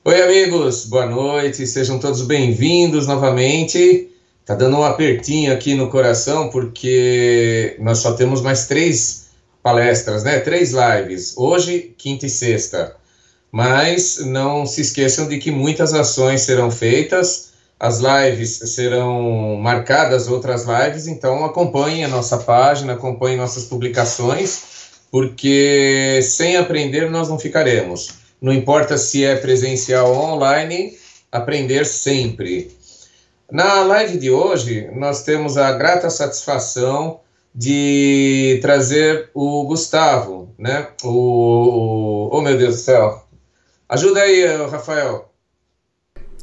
Oi, amigos, boa noite, sejam todos bem-vindos novamente. Tá dando um apertinho aqui no coração, porque nós só temos mais 3 palestras, né? 3 lives, hoje, quinta e sexta. Mas não se esqueçam de que muitas ações serão feitas, as lives serão marcadas, outras lives, então acompanhem a nossa página, acompanhem nossas publicações, porque sem aprender nós não ficaremos. Não importa se é presencial ou online, aprender sempre. Na live de hoje, nós temos a grata satisfação de trazer o Gustavo, né? Oh, meu Deus do céu. Ajuda aí, Rafael.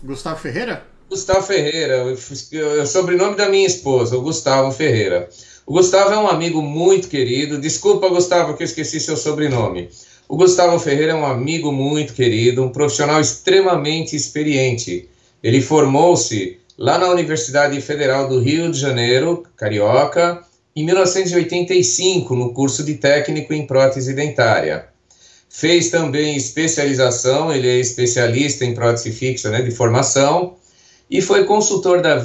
Gustavo Ferreira? Gustavo Ferreira, o sobrenome da minha esposa, o Gustavo Ferreira. O Gustavo é um amigo muito querido. Desculpa, Gustavo, que eu esqueci seu sobrenome. O Gustavo Ferreira é um amigo muito querido, um profissional extremamente experiente. Ele formou-se lá na Universidade Federal do Rio de Janeiro, Carioca, em 1985, no curso de técnico em prótese dentária. Fez também especialização, ele é especialista em prótese fixa, né, de formação, e foi consultor da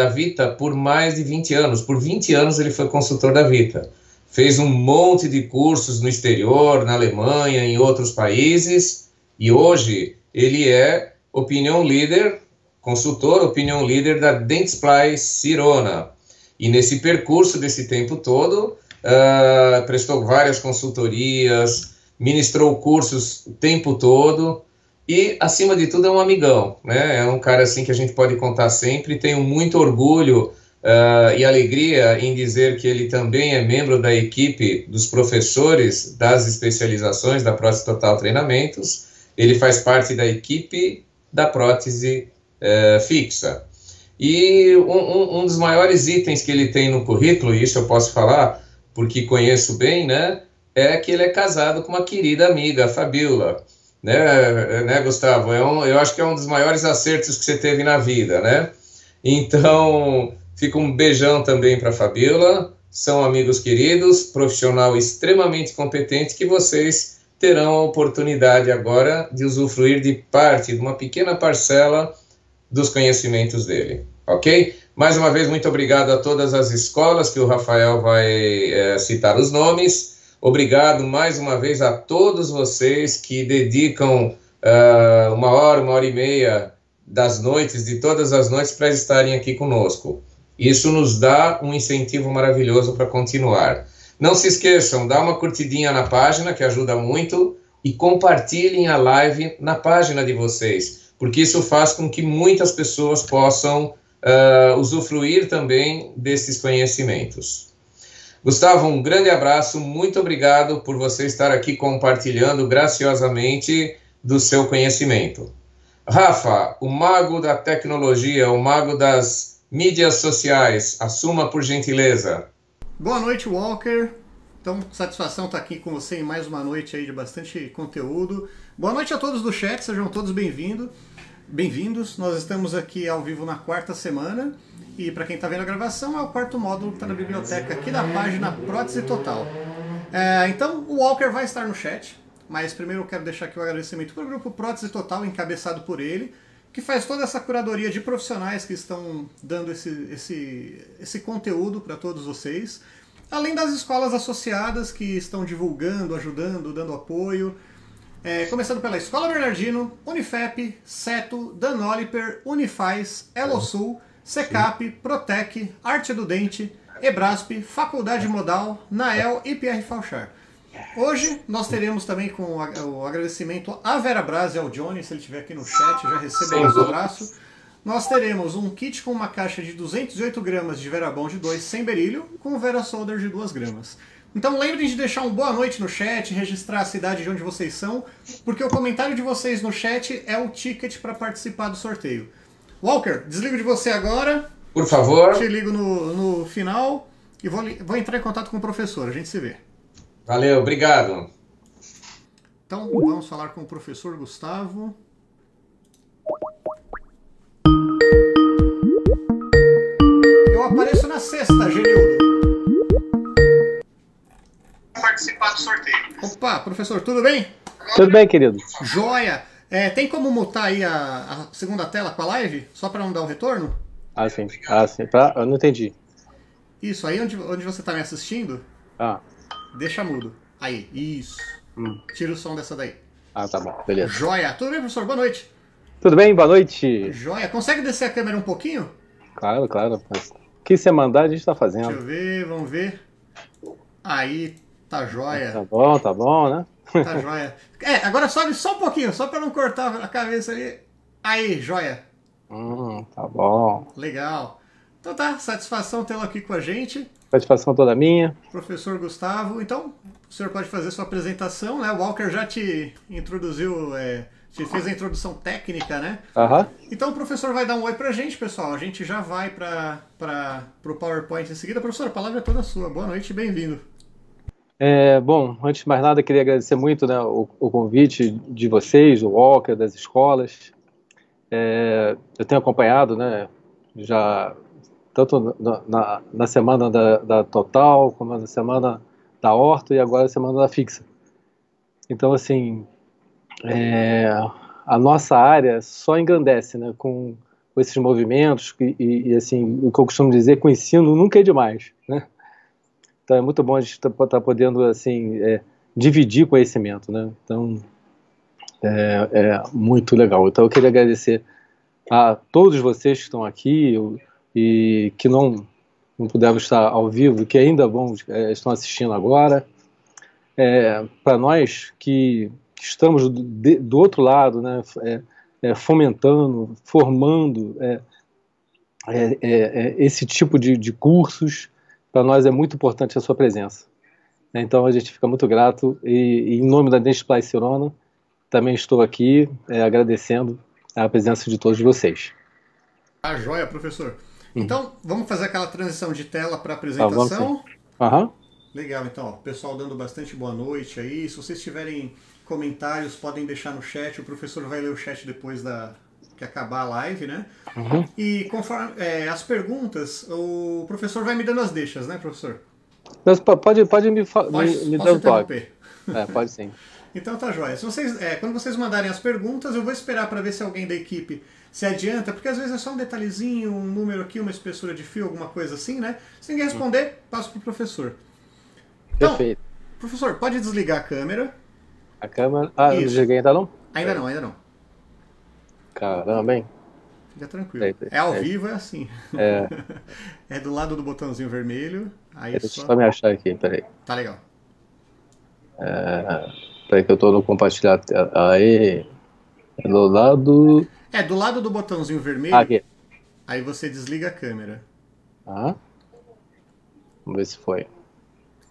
Vita por mais de 20 anos. Por 20 anos ele foi consultor da Vita. Fez um monte de cursos no exterior, na Alemanha, em outros países, e hoje ele é opinion leader, consultor, opinion leader da Dentsply Sirona. E nesse percurso desse tempo todo, prestou várias consultorias, ministrou cursos o tempo todo, e acima de tudo é um amigão, né? É um cara assim que a gente pode contar sempre. Tenho muito orgulho e alegria em dizer que ele também é membro da equipe dos professores das especializações da Prótese Total Treinamentos. Ele faz parte da equipe da prótese fixa. E um dos maiores itens que ele tem no currículo, e isso eu posso falar porque conheço bem, né, é que ele é casado com uma querida amiga, a Fabiola. Né, Gustavo? Eu acho que é um dos maiores acertos que você teve na vida, né? Então, fica um beijão também para a Fabiola. São amigos queridos, profissional extremamente competente, que vocês terão a oportunidade agora de usufruir de parte, de uma pequena parcela dos conhecimentos dele, ok? Mais uma vez, muito obrigado a todas as escolas que o Rafael vai citar os nomes. Obrigado mais uma vez a todos vocês que dedicam 1 hora e meia das noites, de todas as noites, para estarem aqui conosco. Isso nos dá um incentivo maravilhoso para continuar. Não se esqueçam, dá uma curtidinha na página, que ajuda muito, e compartilhem a live na página de vocês, porque isso faz com que muitas pessoas possam usufruir também desses conhecimentos. Gustavo, um grande abraço, muito obrigado por você estar aqui compartilhando graciosamente do seu conhecimento. Rafa, o mago da tecnologia, o mago das mídias sociais, assuma por gentileza. Boa noite, Walker. Então, satisfação estar aqui com você em mais uma noite aí de bastante conteúdo. Boa noite a todos do chat, sejam todos bem-vindos. Nós estamos aqui ao vivo na 4ª semana. E para quem está vendo a gravação, é o 4º módulo que está na biblioteca aqui da página Prótese Total. Então, o Walker vai estar no chat, mas primeiro eu quero deixar aqui o agradecimento para o grupo Prótese Total, encabeçado por ele, que faz toda essa curadoria de profissionais que estão dando esse conteúdo para todos vocês, além das escolas associadas que estão divulgando, ajudando, dando apoio, começando pela Escola Bernardino, Unifep, Seto, Danoliper, Unifaz, Elosul, Secap, Protec, Arte do Dente, Ebrasp, Faculdade Modal, Nael e Pierre Fauchard. Hoje nós teremos também com o agradecimento à Vera Braz e ao Johnny, se ele estiver aqui no chat, já receba o nosso abraço. Nós teremos um kit com uma caixa de 208 gramas de Verabond 2 sem berílio, com Vera Solder de 2 gramas. Então lembrem de deixar um boa noite no chat, registrar a cidade de onde vocês são, porque o comentário de vocês no chat é o ticket para participar do sorteio. Walker, desligo de você agora. Por favor. Te ligo no final e vou entrar em contato com o professor. A gente se vê. Valeu, obrigado. Então, vamos falar com o professor Gustavo. Eu apareço na sexta, Genildo. Participar do sorteio. Opa, professor, tudo bem? Tudo bem, querido. Joia! Tem como mutar aí a segunda tela com a live? Só para não dar o retorno? Ah, sim. Eu não entendi. Isso, aí onde você tá me assistindo, Ah, deixa mudo. Aí, isso. Tira o som dessa daí. tá bom, beleza. Joia. Tudo bem, professor? Boa noite. Tudo bem? Boa noite. Joia. Consegue descer a câmera um pouquinho? Claro, claro. Mas o que você mandar, a gente tá fazendo. Deixa eu ver, vamos ver. Aí, tá joia. Tá bom, né? Tá joia. Agora sobe só um pouquinho, só pra não cortar a cabeça ali. Aí, joia. Tá bom. Legal. Então tá, satisfação tê-lo aqui com a gente. Satisfação toda minha. Professor Gustavo, então, o senhor pode fazer sua apresentação, né? O Walker já te introduziu, te fez a introdução técnica, né? Então o professor vai dar um oi pra gente, pessoal. A gente já vai pro PowerPoint em seguida. Professor, a palavra é toda sua. Boa noite e bem-vindo. Bom, antes de mais nada, queria agradecer muito, né, o convite de vocês, do Walker, das escolas. Eu tenho acompanhado, né, já tanto na semana da Total, como na semana da Orto e agora a semana da Fixa. Então, assim, a nossa área só engrandece, né, com esses movimentos e, assim, o que eu costumo dizer, com o ensino nunca é demais, né? Então é muito bom a gente estar podendo, assim, dividir conhecimento, né? Então é muito legal. Então eu queria agradecer a todos vocês que estão aqui e que não puderam estar ao vivo, que ainda estão assistindo agora. Para nós que estamos do outro lado, né? Fomentando, formando esse tipo de cursos, para nós é muito importante a sua presença. Então a gente fica muito grato e em nome da Nestlé Cirona, também estou aqui agradecendo a presença de todos vocês. Joia, professor. Então, vamos fazer aquela transição de tela para apresentação? Vamos sim. Legal, então, ó, pessoal dando bastante boa noite aí. Se vocês tiverem comentários, podem deixar no chat. O professor vai ler o chat depois que acabar a live, né? E conforme as perguntas, o professor vai me dando as deixas, né, professor? Pode me dar um toque. Pode sim. Então tá joia. Se vocês, quando vocês mandarem as perguntas, eu vou esperar para ver se alguém da equipe se adianta, porque às vezes é só um detalhezinho, um número aqui, uma espessura de fio, alguma coisa assim, né? Se ninguém responder, passo pro professor. Então, perfeito. Professor, pode desligar a câmera. A câmera? Não desliguei ainda não? Ainda não. Caramba, hein? Fica tranquilo. Ao vivo é assim. É do lado do botãozinho vermelho. Aí deixa eu só me achar aqui, peraí. Tá legal. Peraí que eu tô no compartilhar. Aí. É do lado. Do lado do botãozinho vermelho. Aqui. Aí você desliga a câmera. Vamos ver se foi.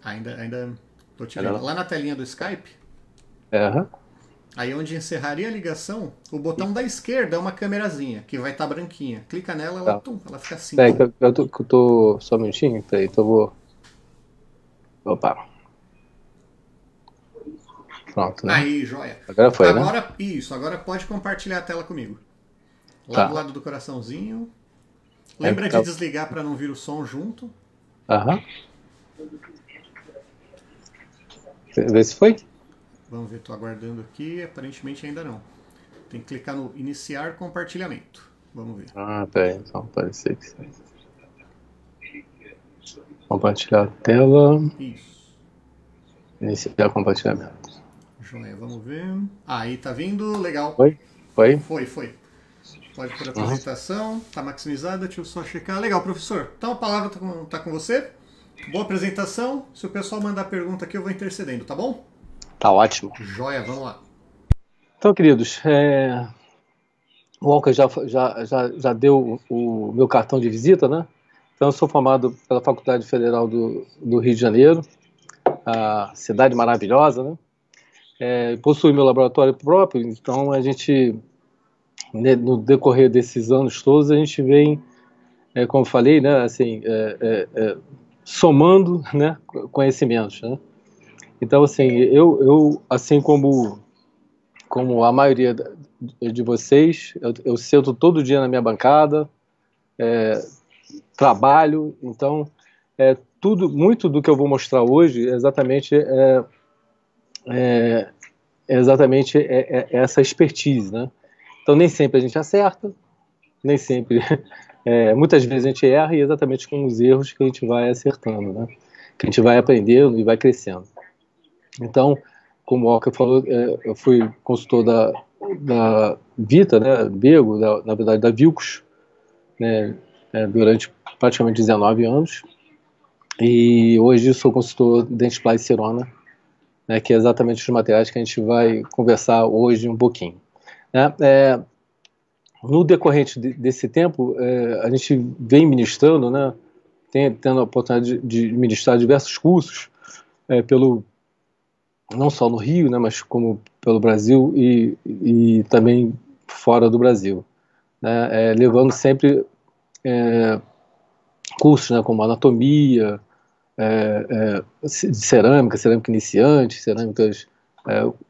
Ainda tô te vendo. Lá na telinha do Skype. Aí onde encerraria a ligação, o botão da esquerda é uma câmerazinha, que vai estar branquinha. Clica nela, ela fica assim. Eu tô só um minutinho, peraí, então eu vou. Opa. Pronto, né? Aí, joia. Agora foi, né? Isso, agora pode compartilhar a tela comigo. Lá do lado do coraçãozinho. Lembra de desligar para não vir o som junto. Vê se foi? Vamos ver, tô aguardando aqui. Aparentemente ainda não. Tem que clicar no iniciar compartilhamento. Vamos ver. Peraí, então parecer que sim. Compartilhar a tela. Isso. Iniciar compartilhamento. Joia, vamos ver. Aí tá vindo, legal. Foi? Foi. Pode por apresentação, tá maximizada, deixa eu só checar. Legal, professor. Então a palavra tá com você. Boa apresentação. Se o pessoal mandar pergunta aqui, eu vou intercedendo, tá bom? Tá ótimo. Joia, vamos lá. Então, queridos, o Walker já deu o meu cartão de visita, né? Então, eu sou formado pela Faculdade Federal do Rio de Janeiro, a cidade maravilhosa, né? Possui meu laboratório próprio, então a gente, no decorrer desses anos todos, a gente vem, como eu falei, né, assim, somando, né, conhecimentos, né? Então, assim, eu assim como a maioria de vocês, eu sento todo dia na minha bancada, trabalho, então, muito do que eu vou mostrar hoje exatamente exatamente essa expertise, né? Então nem sempre a gente acerta, nem sempre, muitas vezes a gente erra, e é exatamente com os erros que a gente vai acertando, né? Que a gente vai aprendendo e vai crescendo. Então, como o Walker falou, eu fui consultor da Vita, né, Bego, na verdade da Vilcos, né, durante praticamente 19 anos, e hoje sou consultor Dentsply Sirona, né, que é exatamente os materiais que a gente vai conversar hoje um pouquinho. Né? No decorrente desse tempo, a gente vem ministrando, né, tendo a oportunidade de ministrar diversos cursos, não só no Rio, né, mas como pelo Brasil e também fora do Brasil, né, levando sempre cursos, né, como anatomia, de cerâmica iniciante, cerâmicas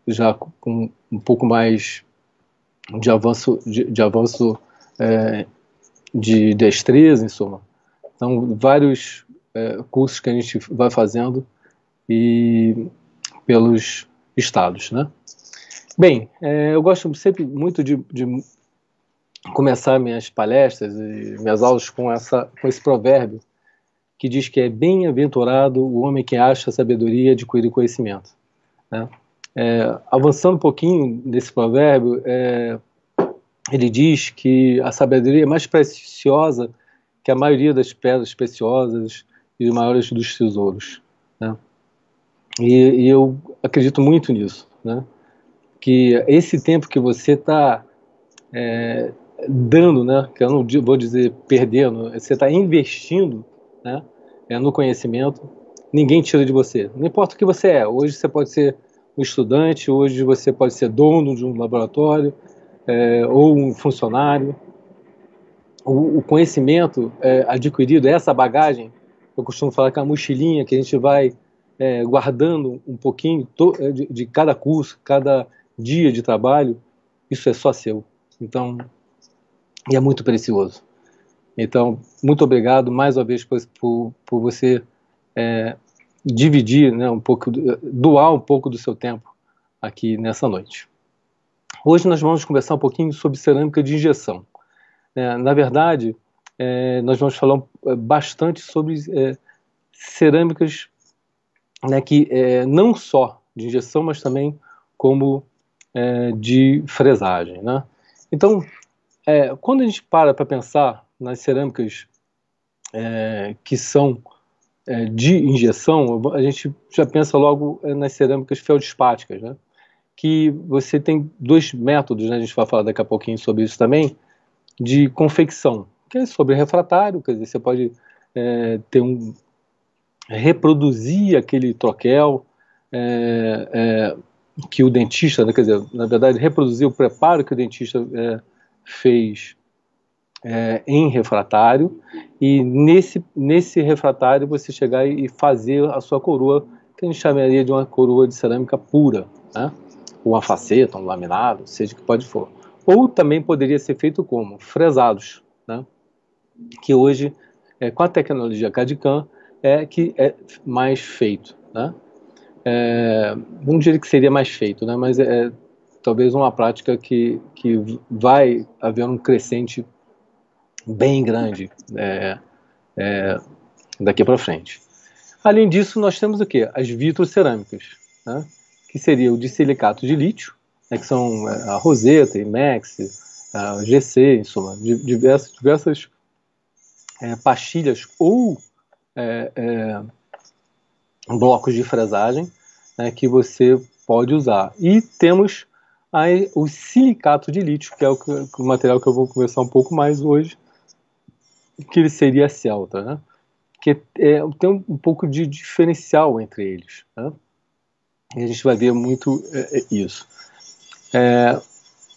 já com um pouco mais de avanço de destreza, em suma. Então, vários cursos que a gente vai fazendo e pelos estados, né? Bem, eu gosto sempre muito de começar minhas palestras e minhas aulas com esse provérbio que diz que é bem-aventurado o homem que acha sabedoria e adquire conhecimento, né? Avançando um pouquinho desse provérbio, ele diz que a sabedoria é mais preciosa que a maioria das pedras preciosas e os maiores dos tesouros, né? E eu acredito muito nisso, né? Que esse tempo que você está dando, né? Que eu não vou dizer perdendo, você está investindo, né, no conhecimento, ninguém tira de você. Não importa o que você é. Hoje você pode ser um estudante, hoje você pode ser dono de um laboratório, ou um funcionário. O conhecimento adquirido, essa bagagem, eu costumo falar que é uma mochilinha que a gente vai guardando um pouquinho de cada curso, cada dia de trabalho, isso é só seu. Então, e é muito precioso. Então, muito obrigado mais uma vez por você dividir, né, doar um pouco do seu tempo aqui nessa noite. Hoje nós vamos conversar um pouquinho sobre cerâmica de injeção. Na verdade, nós vamos falar bastante sobre cerâmicas, né, que não só de injeção, mas também como de fresagem, né? Então, quando a gente para pensar nas cerâmicas que são de injeção, a gente já pensa logo nas cerâmicas feldspáticas, né? Que você tem dois métodos, né? A gente vai falar daqui a pouquinho sobre isso também, de confecção, que é sobre refratário, quer dizer, você pode reproduzir aquele troquel que o dentista, né, quer dizer, na verdade, reproduzir o preparo que o dentista fez em refratário, e nesse refratário você chegar e fazer a sua coroa, que a gente chamaria de uma coroa de cerâmica pura, né? Ou uma faceta, um laminado, seja o que pode for. Ou também poderia ser feito como fresados, né? Que hoje, com a tecnologia CAD/CAM, que é mais feito, né? Não diria que seria mais feito, né? Mas talvez uma prática que vai haver um crescente bem grande daqui para frente. Além disso, nós temos o quê? As vitrocerâmicas, né? Que seria o de silicato de lítio, né? Que são a Rosetta, IMEX, a GC, em suma, diversas pastilhas ou blocos de fresagem, né, que você pode usar. E temos o silicato de lítio, que é o material que eu vou conversar um pouco mais hoje, que ele seria a Celta, né? Que tem um pouco de diferencial entre eles, né? E a gente vai ver muito isso.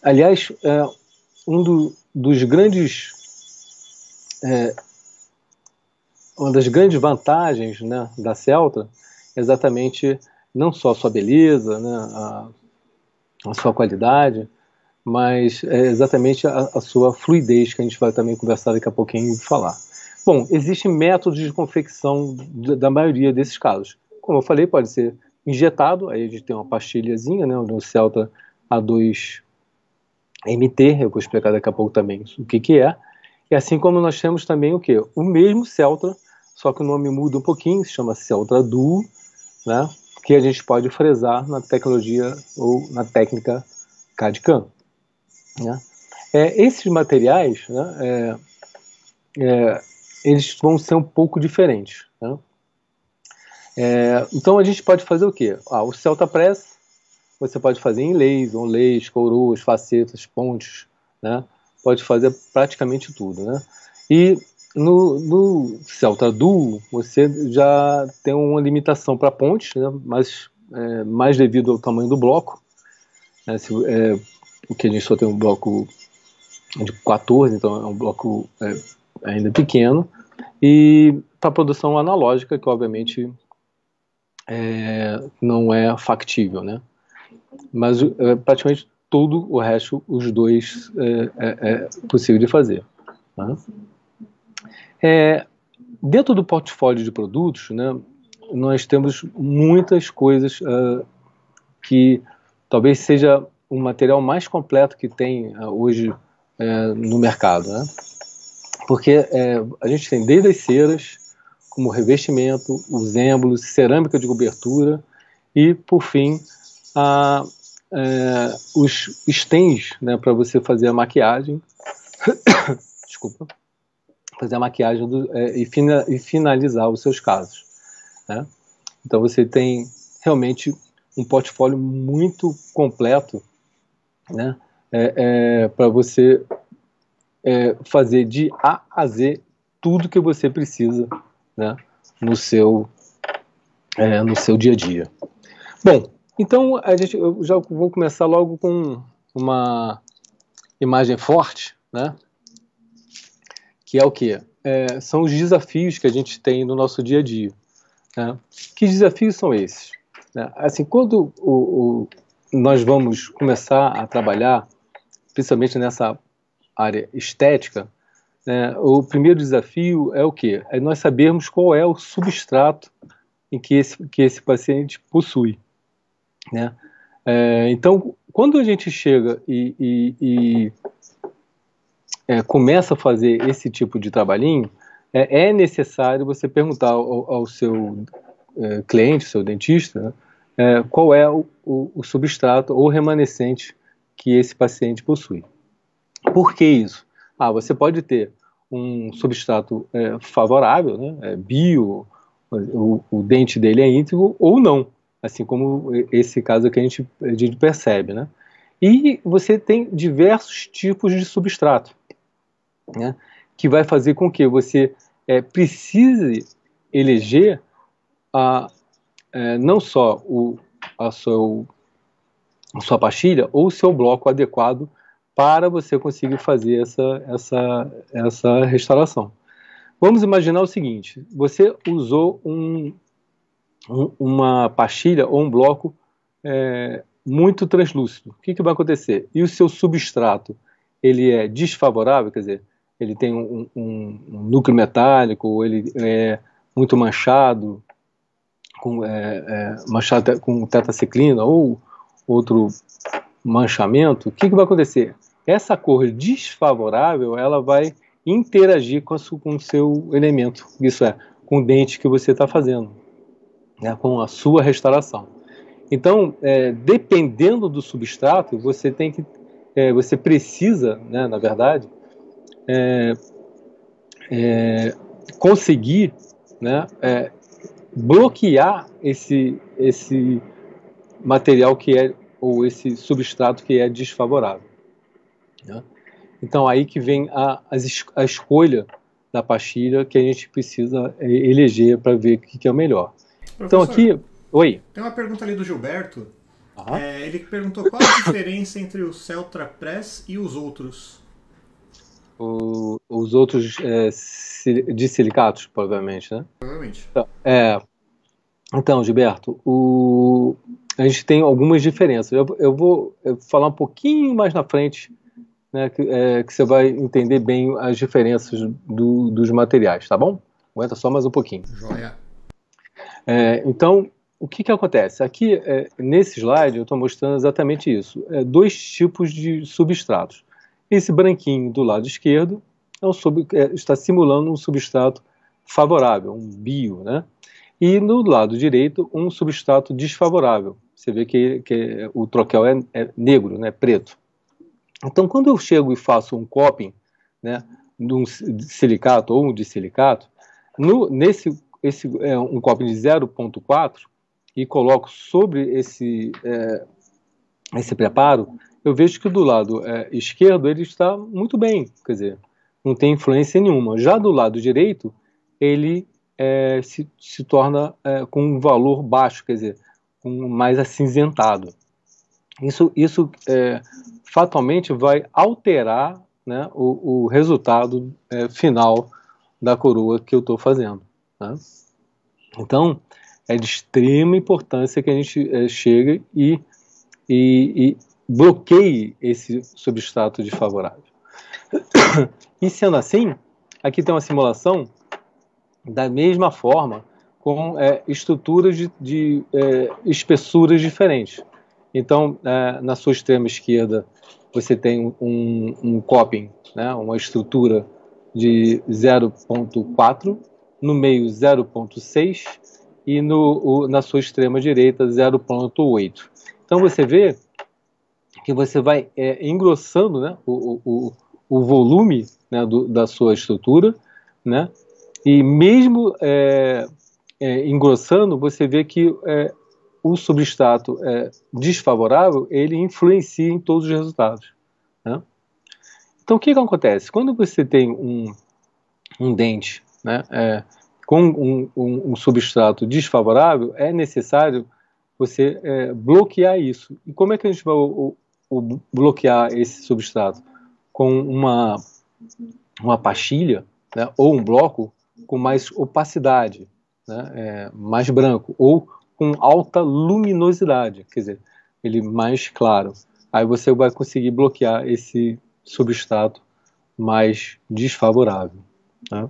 Aliás, dos grandes uma das grandes vantagens, né, da Celta é exatamente não só a sua beleza, né, a sua qualidade, mas exatamente a sua fluidez, que a gente vai também conversar daqui a pouquinho e falar. Bom, existem métodos de confecção da maioria desses casos. Como eu falei, pode ser injetado, aí a gente tem uma pastilhazinha, né, no Celtra A2MT, eu vou explicar daqui a pouco também o que é. E assim como nós temos também o quê? O mesmo Celtra, só que o nome muda um pouquinho, se chama Celtra Duo, né, que a gente pode fresar na tecnologia ou na técnica CAD/CAM, né. Esses materiais, né, eles vão ser um pouco diferentes, né. Então a gente pode fazer o quê? O Celta Press você pode fazer em inlays, onlays, coroas, facetas, pontes, né? Pode fazer praticamente tudo, né? E no Celta Duo você já tem uma limitação para pontes, né? Mas mais devido ao tamanho do bloco, né? Porque a gente só tem um bloco de 14, então é um bloco ainda pequeno, e para produção analógica, que obviamente não é factível, né? Mas praticamente tudo o resto, os dois, é possível de fazer, né? Dentro do portfólio de produtos, né, nós temos muitas coisas que talvez seja o material mais completo que tem hoje no mercado, né? Porque a gente tem desde as ceras, como revestimento, os êmbolos, cerâmica de cobertura e, por fim, os stems, né, para você fazer a maquiagem, desculpa, fazer a maquiagem e finalizar os seus casos, né? Então você tem realmente um portfólio muito completo, né, para você fazer de A a Z tudo que você precisa, né, no seu dia a dia. Bom, então eu já vou começar logo com uma imagem forte, né, que é o quê? São os desafios que a gente tem no nosso dia a dia, né? Que desafios são esses? Né? Assim, quando nós vamos começar a trabalhar, principalmente nessa área estética, né, o primeiro desafio é o quê? É nós sabermos qual é o substrato em que esse paciente possui, né? Então, quando a gente chega e começa a fazer esse tipo de trabalhinho, é necessário você perguntar ao seu cliente, seu dentista, né, qual é o substrato ou remanescente que esse paciente possui. Por que isso? Você pode ter um substrato favorável, né, bio, o dente dele é íntegro, ou não, assim como esse caso que a gente percebe, né? E você tem diversos tipos de substrato, né, que vai fazer com que você precise eleger não só a sua pastilha ou o seu bloco adequado para você conseguir fazer essa restauração. Vamos imaginar o seguinte: você usou uma pastilha ou um bloco muito translúcido. O que vai acontecer? E o seu substrato ele é desfavorável, quer dizer, ele tem um núcleo metálico, ou ele é muito manchado com tetraciclina ou outro manchamento. O que vai acontecer? Essa cor desfavorável ela vai interagir com o seu elemento, isso é, com o dente que você está fazendo, né, com a sua restauração. Então, dependendo do substrato, você precisa, né, na verdade, conseguir, né, bloquear esse material ou esse substrato que é desfavorável, né? Então aí que vem a escolha da pastilha que a gente precisa eleger para ver o que é o melhor. Professor, então aqui, oi. Tem uma pergunta ali do Gilberto. Ele perguntou qual a diferença entre o Celtra Press e os outros. Os outros de silicatos, provavelmente, né? Provavelmente. Então, Gilberto, a gente tem algumas diferenças. Eu vou falar um pouquinho mais na frente, né, que você vai entender bem as diferenças dos materiais, tá bom? Aguenta só mais um pouquinho. Joia. Então, o que acontece? Aqui, nesse slide, eu estou mostrando exatamente isso. Dois tipos de substratos. Esse branquinho do lado esquerdo está simulando um substrato favorável, um bio, né? E no lado direito, um substrato desfavorável. Você vê que o troquel é negro, né, preto. Então, quando eu chego e faço um coping, né, de um silicato ou um dissilicato, um coping de 0,4 e coloco sobre esse preparo, eu vejo que do lado esquerdo ele está muito bem, quer dizer, não tem influência nenhuma. Já do lado direito, ele se torna com um valor baixo, quer dizer, mais acinzentado. Isso fatalmente vai alterar, né, o resultado final da coroa que eu estou fazendo. Né? Então, é de extrema importância que a gente chegue e bloqueie esse substrato desfavorável. E sendo assim, aqui tem uma simulação da mesma forma, com estruturas de espessuras diferentes. Então, na sua extrema esquerda, você tem um coping, né, uma estrutura de 0,4, no meio 0,6 e na sua extrema direita 0,8. Então você vê que você vai engrossando, né, o volume, né, da sua estrutura, né, e mesmo engrossando, você vê que o substrato desfavorável, ele influencia em todos os resultados. Né? Então, o que acontece? Quando você tem um dente, né, com um substrato desfavorável, é necessário você bloquear isso. E como é que a gente vai bloquear esse substrato? Com uma pastilha, né, ou um bloco com mais opacidade, né, mais branco, ou com alta luminosidade, quer dizer, ele mais claro. Aí você vai conseguir bloquear esse substrato mais desfavorável. Né?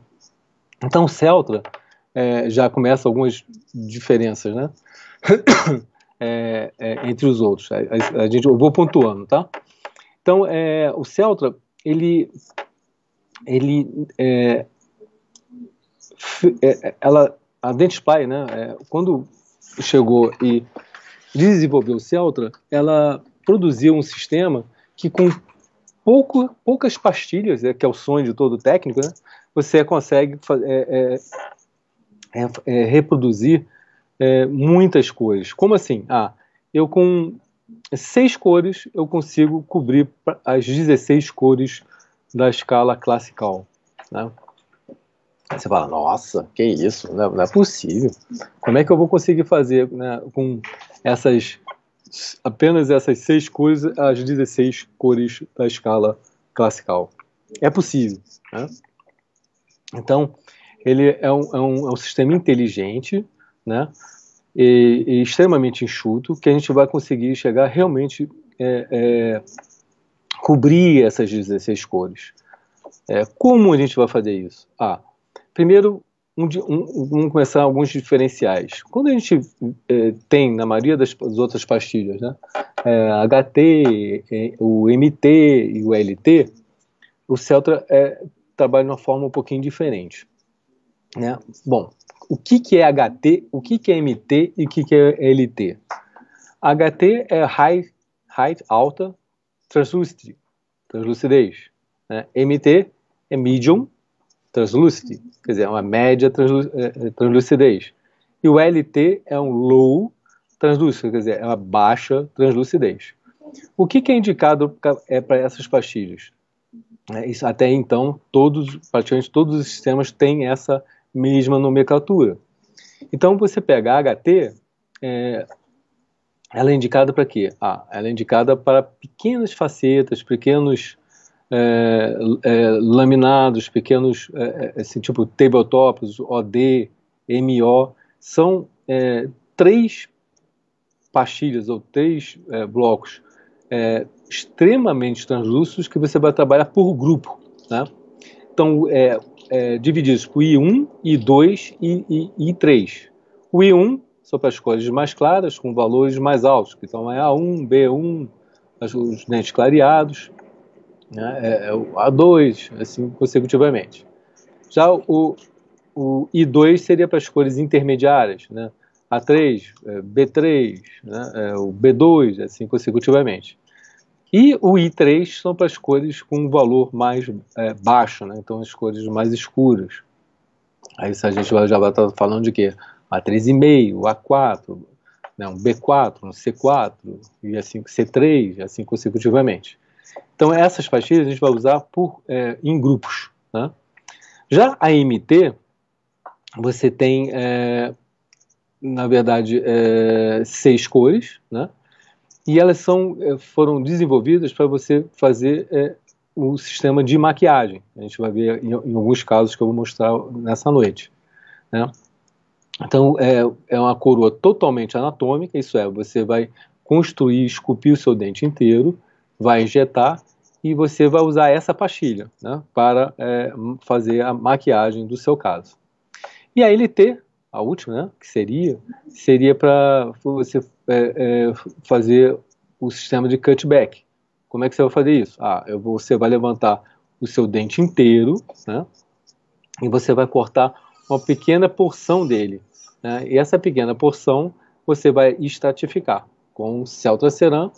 Então, o Celtra já começa algumas diferenças, né? Entre os outros. Eu vou pontuando, tá? Então, o Celtra, a Dentsply, né, quando chegou e desenvolveu o Celtra, ela produziu um sistema que com poucas pastilhas, que é o sonho de todo técnico, né, você consegue reproduzir muitas cores. Como assim? Eu com 6 cores eu consigo cobrir as 16 cores da escala classical. Né? Você fala, nossa, que isso? Não é possível. Como é que eu vou conseguir fazer, né, com apenas essas 6 cores, as 16 cores da escala classical? É possível. Né? Então, ele é um sistema inteligente, né, e extremamente enxuto, que a gente vai conseguir chegar realmente cobrir essas 16 cores. Como a gente vai fazer isso? Primeiro, vamos começar alguns diferenciais. Quando a gente tem, na maioria das outras pastilhas, né, HT, o MT e o LT, o Celtra trabalha de uma forma um pouquinho diferente. Né? Bom, o que é HT, o que é MT e o que é LT? HT é height, alta, translucidez. Né? MT é medium, translucid, quer dizer, é uma média translucidez. E o LT é um low translucid, quer dizer, é uma baixa translucidez. O que é indicado para essas pastilhas? Isso, até então, praticamente todos os sistemas têm essa mesma nomenclatura. Então, você pega a HT, ela é indicada para quê? Ela é indicada para pequenas facetas, pequenos laminados, pequenos, assim, tipo tabletops, OD, MO, são 3 pastilhas ou 3 blocos extremamente translúcidos que você vai trabalhar por grupo. Né? Então, divididos por I1, I2 e I3. O I1 são para as cores mais claras, com valores mais altos, que são A1, B1, os dentes clareados, né, o A2, assim consecutivamente. Já o I2 seria para as cores intermediárias, né, A3, B3, né, o B2, assim consecutivamente. E o I3 são para as cores com um valor mais baixo, né, então as cores mais escuras. Aí a gente já vai estar falando de quê? A3,5, A4, né, um B4, um C4, e assim C3, assim consecutivamente. Então essas pastilhas a gente vai usar em grupos, né? Já a MT, você tem, na verdade, 6 cores, né? E elas foram desenvolvidas para você fazer o sistema de maquiagem. A gente vai ver em alguns casos que eu vou mostrar nessa noite, né? Então, é uma coroa totalmente anatômica, isso é, você vai construir, esculpir o seu dente inteiro, vai injetar e você vai usar essa pastilha, né, para fazer a maquiagem do seu caso. E a LT, a última, né, que seria para você fazer o sistema de cutback. Como é que você vai fazer isso? Você vai levantar o seu dente inteiro, né, e você vai cortar uma pequena porção dele, né, e essa pequena porção você vai estratificar com Celtraceram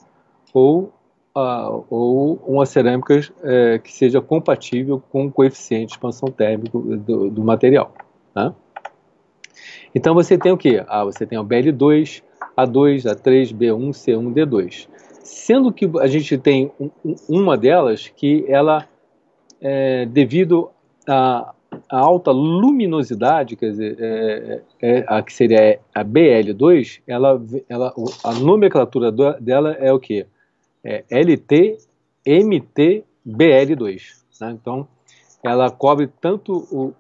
ou uma cerâmica que seja compatível com o coeficiente de expansão térmica do material, né? Então você tem o quê? Você tem o BL2, A2, A3, B1, C1, D2. Sendo que a gente tem uma delas que ela, devido à alta luminosidade, quer dizer, a que seria a BL2, a nomenclatura dela é o quê? LT, MT, BL2. Né? Então, ela cobre tanto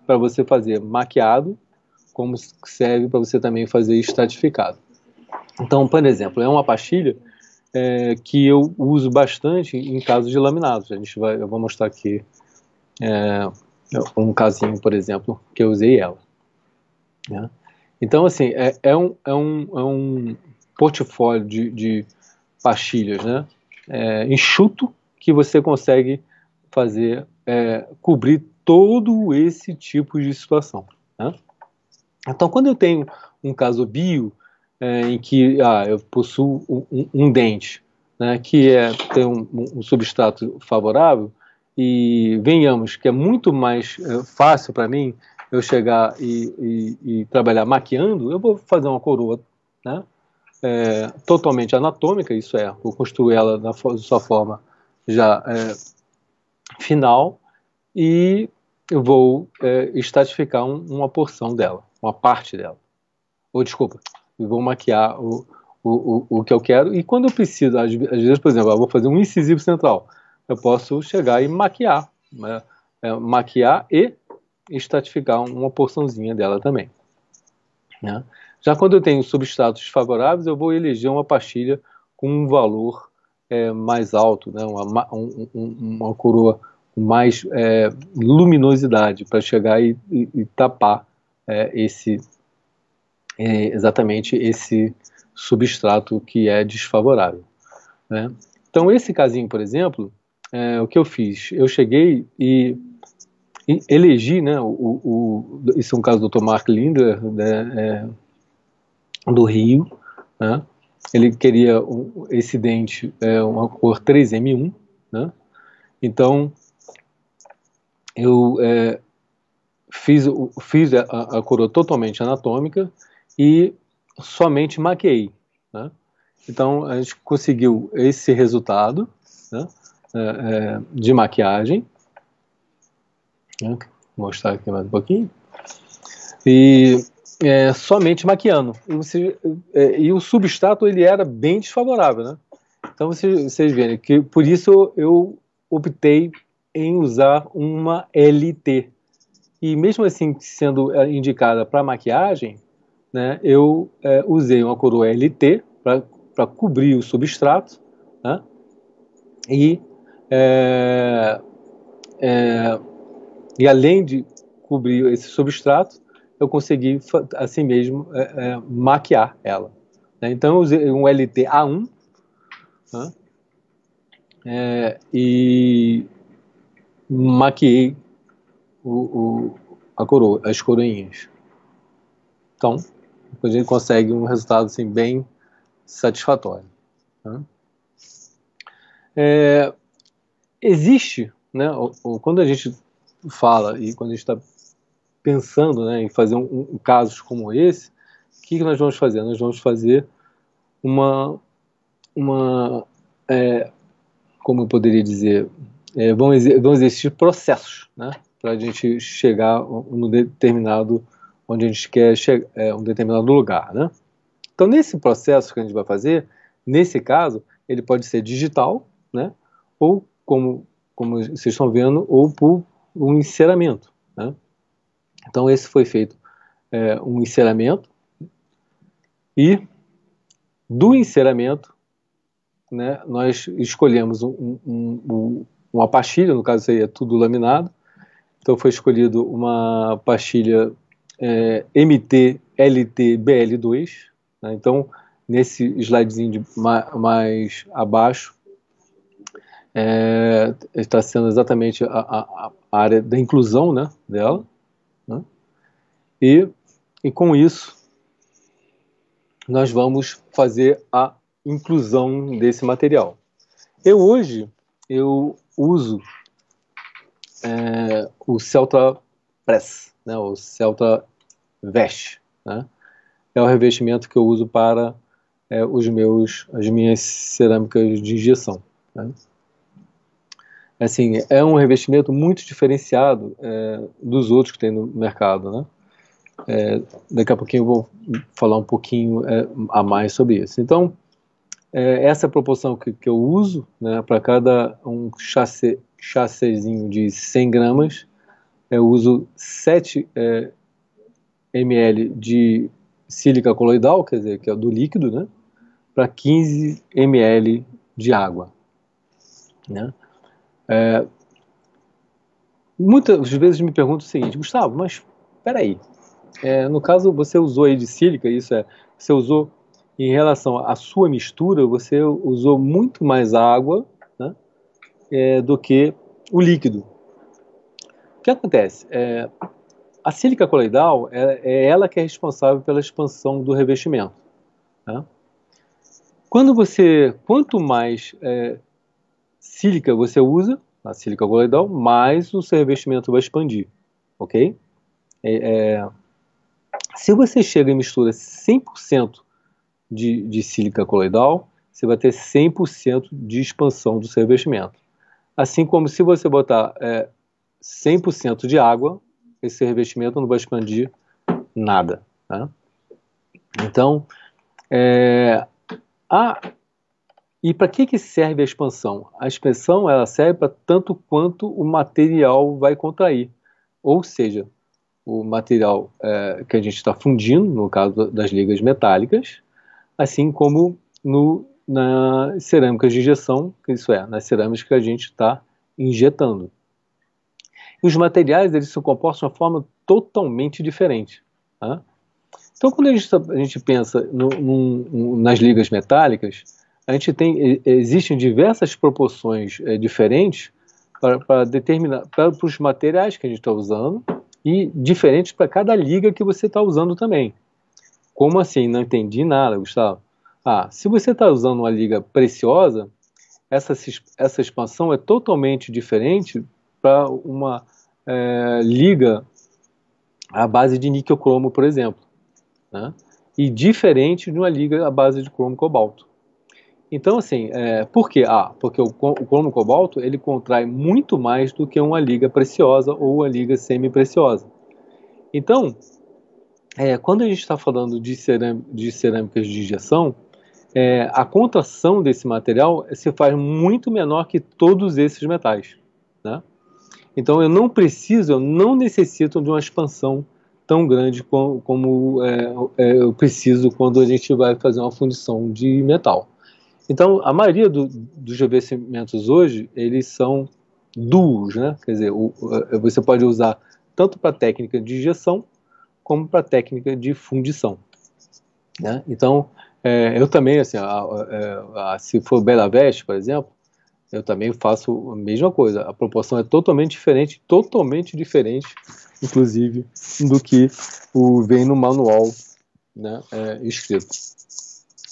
para você fazer maquiado, como serve para você também fazer estratificado. Então, por exemplo, é uma pastilha que eu uso bastante em casos de laminados. Eu vou mostrar aqui um casinho, por exemplo, que eu usei ela. Né? Então, assim, é um portfólio de pastilhas, né? Enxuto, que você consegue cobrir todo esse tipo de situação. Né? Então, quando eu tenho um caso bio, em que eu possuo um dente, né, que tem um substrato favorável, e venhamos que é muito mais fácil para mim eu chegar e trabalhar maquiando, eu vou fazer uma coroa, né, totalmente anatômica, isso vou construir ela da sua forma já final, e eu vou estratificar uma porção dela, uma parte dela. Ou desculpa, eu vou maquiar o que eu quero, e quando eu preciso, às vezes, por exemplo, eu vou fazer um incisivo central, eu posso chegar e maquiar, né? Maquiar e estratificar uma porçãozinha dela também. Né? Já quando eu tenho substratos favoráveis, eu vou eleger uma pastilha com um valor mais alto, né? Uma coroa com mais luminosidade, para chegar e tapar exatamente esse substrato que é desfavorável. Né? Então, esse casinho, por exemplo, o que eu fiz? Eu cheguei e elegi, né, esse é um caso do Dr. Mark Lindler, né, do Rio, né? Ele queria esse dente, uma cor 3M1, né? Então, eu fiz a coroa totalmente anatômica e somente maquiei. Né? Então, a gente conseguiu esse resultado, né, de maquiagem. Vou mostrar aqui mais um pouquinho. E somente maquiando. E o substrato ele era bem desfavorável. Né? Então, vocês verem que por isso eu optei em usar uma LT. E mesmo assim, sendo indicada para maquiagem, né, eu usei uma coroa LT para cobrir o substrato, né, e além de cobrir esse substrato, eu consegui, assim mesmo, maquiar ela. Né? Então, eu usei um LT-A1, né? E maquiei as coroinhas. Então, a gente consegue um resultado assim, bem satisfatório. Né? Existe, né, quando a gente fala e quando a gente está pensando, né, em fazer casos como esse, o que nós vamos fazer? Nós vamos fazer como eu poderia dizer, vão existir processos, né, para a gente chegar no determinado, onde a gente quer chegar, um determinado lugar, né? Então, nesse processo que a gente vai fazer, nesse caso, ele pode ser digital, né, ou como vocês estão vendo, ou por um enceramento, né? Então, esse foi feito um enceramento, e do enceramento, né, nós escolhemos uma pastilha, no caso aí é tudo laminado, então foi escolhido uma pastilha MT-LT-BL2, né, então nesse slidezinho mais abaixo está sendo exatamente a área da inclusão, né, dela, né, e com isso nós vamos fazer a inclusão desse material. Hoje eu uso o Celtra Press, né, o Celtra Vest, né? É o revestimento que eu uso para as minhas cerâmicas de injeção, né? Assim, é um revestimento muito diferenciado dos outros que tem no mercado, né? Daqui a pouquinho eu vou falar um pouquinho a mais sobre isso. Então, essa é a proporção que eu uso, né, para cada um chassezinho de 100 gramas, eu uso 7 ml de sílica coloidal, quer dizer, que é do líquido, né, para 15 ml de água, né. Muitas vezes me perguntam o seguinte: Gustavo, mas espera aí, no caso você usou aí de sílica, você usou em relação à sua mistura, você usou muito mais água, né, do que o líquido. O que acontece? A sílica coloidal é ela que é responsável pela expansão do revestimento, né? Quanto mais sílica você usa, a sílica coloidal, mais o seu revestimento vai expandir, ok? Se você chega e mistura 100% de sílica coloidal, você vai ter 100% de expansão do seu revestimento. Assim como se você botar 100% de água, esse revestimento não vai expandir nada, tá? Então, e para que serve a expansão? A expansão ela serve para tanto quanto o material vai contrair. Ou seja, o material que a gente está fundindo, no caso das ligas metálicas, assim como nas cerâmicas de injeção, isso é, nas cerâmicas que a gente está injetando. E os materiais eles se comportam de uma forma totalmente diferente, tá? Então, quando a gente pensa nas ligas metálicas, existem diversas proporções diferentes para determinar para os materiais que a gente está usando e diferentes para cada liga que você está usando também. Como assim? Não entendi nada, Gustavo. Se você está usando uma liga preciosa, essa expansão é totalmente diferente para uma liga à base de níquel cromo, por exemplo, né? E diferente de uma liga à base de cromo cobalto. Então, assim, por quê? Porque o cromo cobalto ele contrai muito mais do que uma liga preciosa ou uma liga semi-preciosa. Então, quando a gente está falando de cerâmicas de injeção, a contração desse material se faz muito menor que todos esses metais, né? Então eu não necessito de uma expansão tão grande como eu preciso quando a gente vai fazer uma fundição de metal. Então a maioria dos revestimentos hoje, eles são duos, né? Quer dizer, você pode usar tanto para técnica de injeção, como para a técnica de fundição, né? Então, eu também, assim, se for Bela Veste, por exemplo, eu também faço a mesma coisa. A proporção é totalmente diferente, inclusive, do que vem no manual, né, escrito.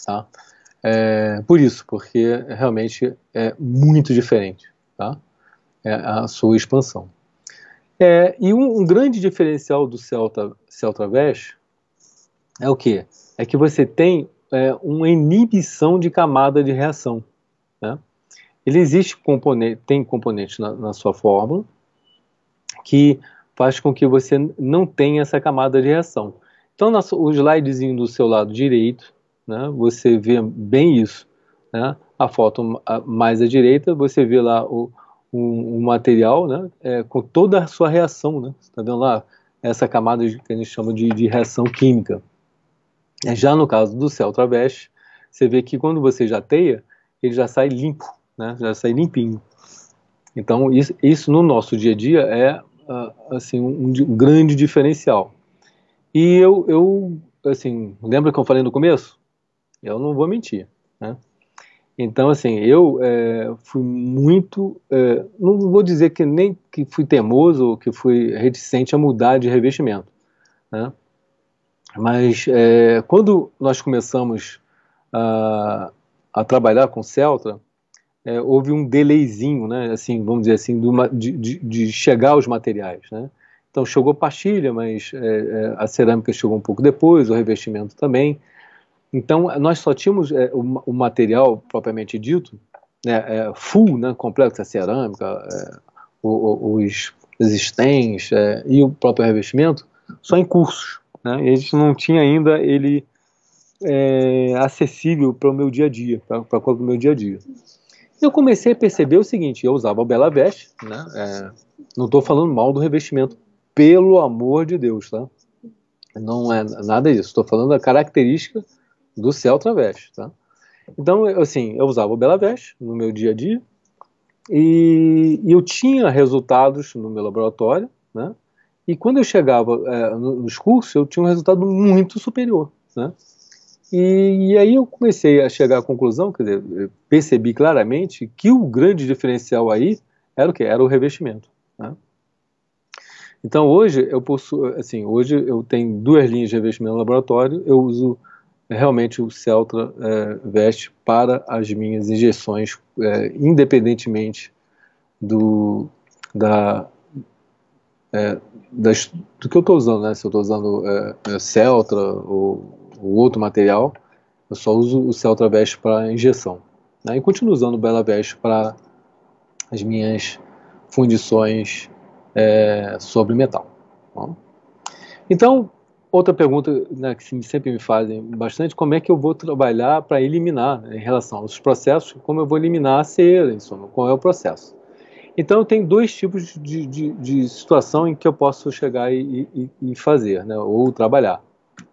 Tá? Por isso, porque realmente é muito diferente, tá? A sua expansão. E um grande diferencial do Celtra Veste é o quê? É que você tem uma inibição de camada de reação, né? Ele tem componentes na sua fórmula que faz com que você não tenha essa camada de reação. Então, o slidezinho do seu lado direito, né, você vê bem isso, né? A foto mais à direita, você vê lá o material, né, com toda a sua reação, né? Você está vendo lá essa camada que a gente chama de reação química. Já no caso do Celtra Veste, você vê que quando você jateia, ele já sai limpo, né? Já sai limpinho. Então, isso no nosso dia a dia é assim, um grande diferencial. E eu assim, lembra que eu falei no começo? Eu não vou mentir, né? Então, assim, eu fui muito, não vou dizer que nem que fui teimoso ou que fui reticente a mudar de revestimento, né? Mas quando nós começamos a trabalhar com Celtra, houve um delayzinho, né, assim, vamos dizer assim, de chegar aos materiais, né? Então chegou pastilha, mas a cerâmica chegou um pouco depois, o revestimento também. Então nós só tínhamos o material propriamente dito, né, full, né, completo, a cerâmica, os stens e o próprio revestimento, só em cursos, né? E a gente não tinha ainda ele acessível para o meu dia a dia, para o meu dia a dia. Eu comecei a perceber o seguinte: eu usava o Bela Veste, né? Não estou falando mal do revestimento, pelo amor de Deus, tá? Não é nada disso. Estou falando da característica do Celtra Veste, tá? Então, assim, eu usava o Bela Veste no meu dia a dia e eu tinha resultados no meu laboratório, né? E quando eu chegava nos cursos, eu tinha um resultado muito superior, né? E aí eu comecei a chegar à conclusão, quer dizer, eu percebi claramente que o grande diferencial aí era o quê? Era o revestimento, né? Então hoje hoje eu tenho 2 linhas de revestimento no laboratório, eu uso realmente o Celtra Veste para as minhas injeções, independentemente do que eu estou usando, né? Se eu estou usando Celtra ou outro material, eu só uso o Celtra Veste para injeção, né? E continuo usando o Bela Veste para as minhas fundições sobre metal. Bom. Então, outra pergunta, né, que sempre me fazem bastante: como é que eu vou trabalhar para eliminar, né, em relação aos processos, como eu vou eliminar a cera, em suma, qual é o processo? Então, eu tenho 2 tipos de situação em que eu posso chegar e fazer, né, ou trabalhar.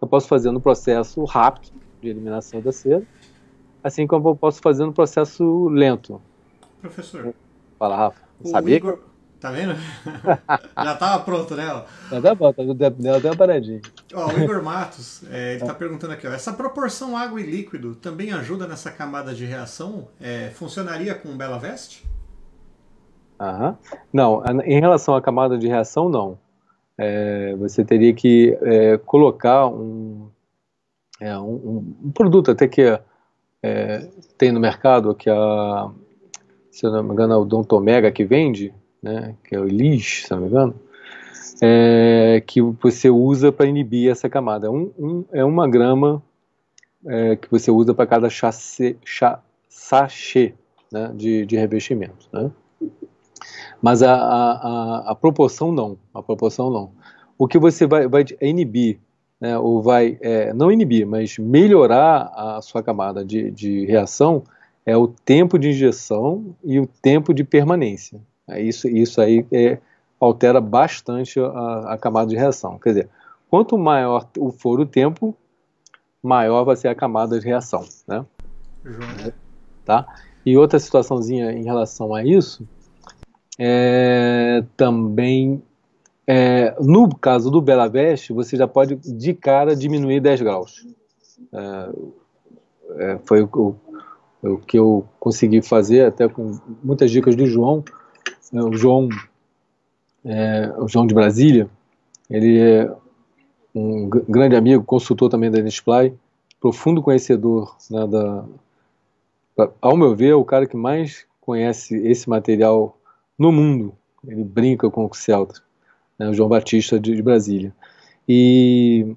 Eu posso fazer no processo rápido de eliminação da cera, assim como eu posso fazer no processo lento. Professor. Fala, Rafa. Sabia? Igor, tá vendo? Já estava pronto, né? Tá bom, deu até uma paradinha. O Igor Matos, ele está perguntando aqui, essa proporção água e líquido também ajuda nessa camada de reação? Funcionaria com Bela Veste? Não, em relação à camada de reação, não. Você teria que colocar um produto até que tem no mercado, que se eu não me engano é o Dontomega que vende, né, que é o Lish, se não me engano, que você usa para inibir essa camada. É 1 grama que você usa para cada sachê, né, de revestimento, né? Mas a proporção não, O que você vai inibir, né, ou vai, não inibir, mas melhorar a sua camada de reação é o tempo de injeção e o tempo de permanência. Isso aí altera bastante a camada de reação. Quer dizer, quanto maior for o tempo, maior vai ser a camada de reação, né? Tá? E outra situaçãozinha em relação a isso, também No caso do Bela Veste, você já pode de cara diminuir 10 graus. Foi o que eu consegui fazer, até com muitas dicas do João. O João de Brasília, ele é um grande amigo, consultor também da Display, profundo conhecedor, né, ao meu ver, é o cara que mais conhece esse material no mundo. Ele brinca com o Celta, né, o João Batista de Brasília. E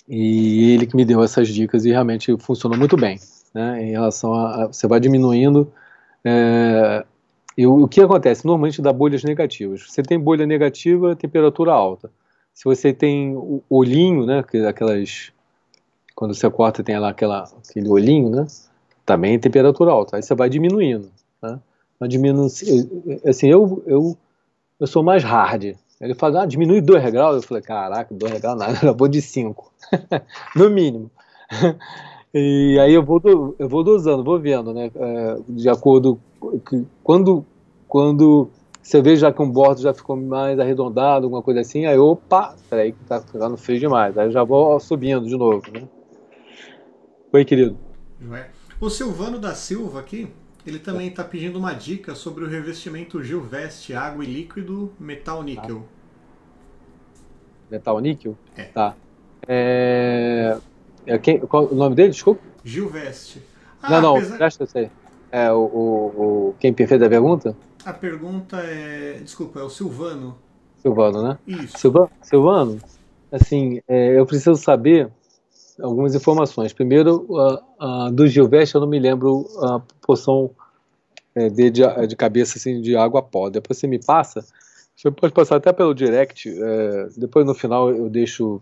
ele que me deu essas dicas e realmente funcionou muito bem, né, em relação você vai diminuindo. E o que acontece? Normalmente dá bolhas negativas. Você tem bolha negativa, temperatura alta. Se você tem o olhinho, né, quando você corta tem lá aquele olhinho, né, também é temperatura alta. Aí você vai diminuindo, né? Mas assim, eu sou mais hard. Ele fala, diminui 2 graus. Eu falei, caraca, 2 graus nada, eu vou de 5, no mínimo. E aí eu vou dosando, vou vendo, né, de acordo quando você vê já que um bordo já ficou mais arredondado, alguma coisa assim, aí opa, peraí que tá ficando frio demais, aí eu já vou subindo de novo, né? Oi, querido. O Silvano da Silva aqui, ele também está pedindo uma dica sobre o revestimento Gilveste, água e líquido, metal níquel. Metal níquel? Tá. Qual o nome dele? Desculpa. Gilveste. Não, eu sei. Quem fez a pergunta? A pergunta desculpa, é o Silvano. Silvano, né? Isso. Silvano, assim, eu preciso saber algumas informações. Primeiro, do Gilveste eu não me lembro a porção de cabeça assim, de água pó. Depois você me passa. Você pode passar até pelo direct. Depois no final eu deixo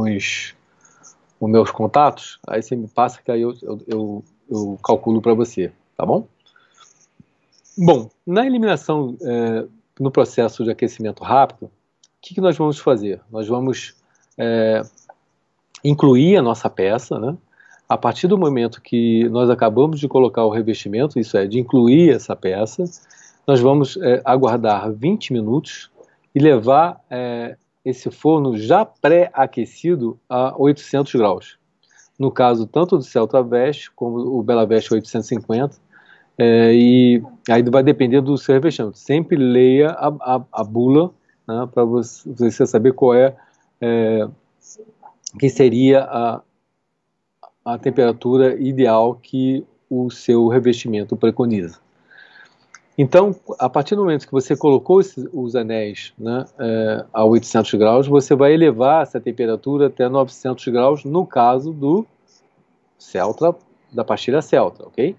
os meus contatos. Aí você me passa que aí eu calculo para você, tá bom? Bom, na eliminação, no processo de aquecimento rápido, o que nós vamos fazer? Nós vamos incluir a nossa peça, né? A partir do momento que nós acabamos de colocar o revestimento, isso é, de incluir essa peça, nós vamos aguardar 20 minutos e levar esse forno já pré-aquecido a 800 graus. No caso, tanto do Celta Veste como o Bela Veste 850, e aí vai depender do seu revestimento. Sempre leia a bula, né, para você saber qual que seria a temperatura ideal que o seu revestimento preconiza. Então, a partir do momento que você colocou os anéis, né, a 800 graus, você vai elevar essa temperatura até 900 graus, no caso do Celta, da pastilha Celta, ok?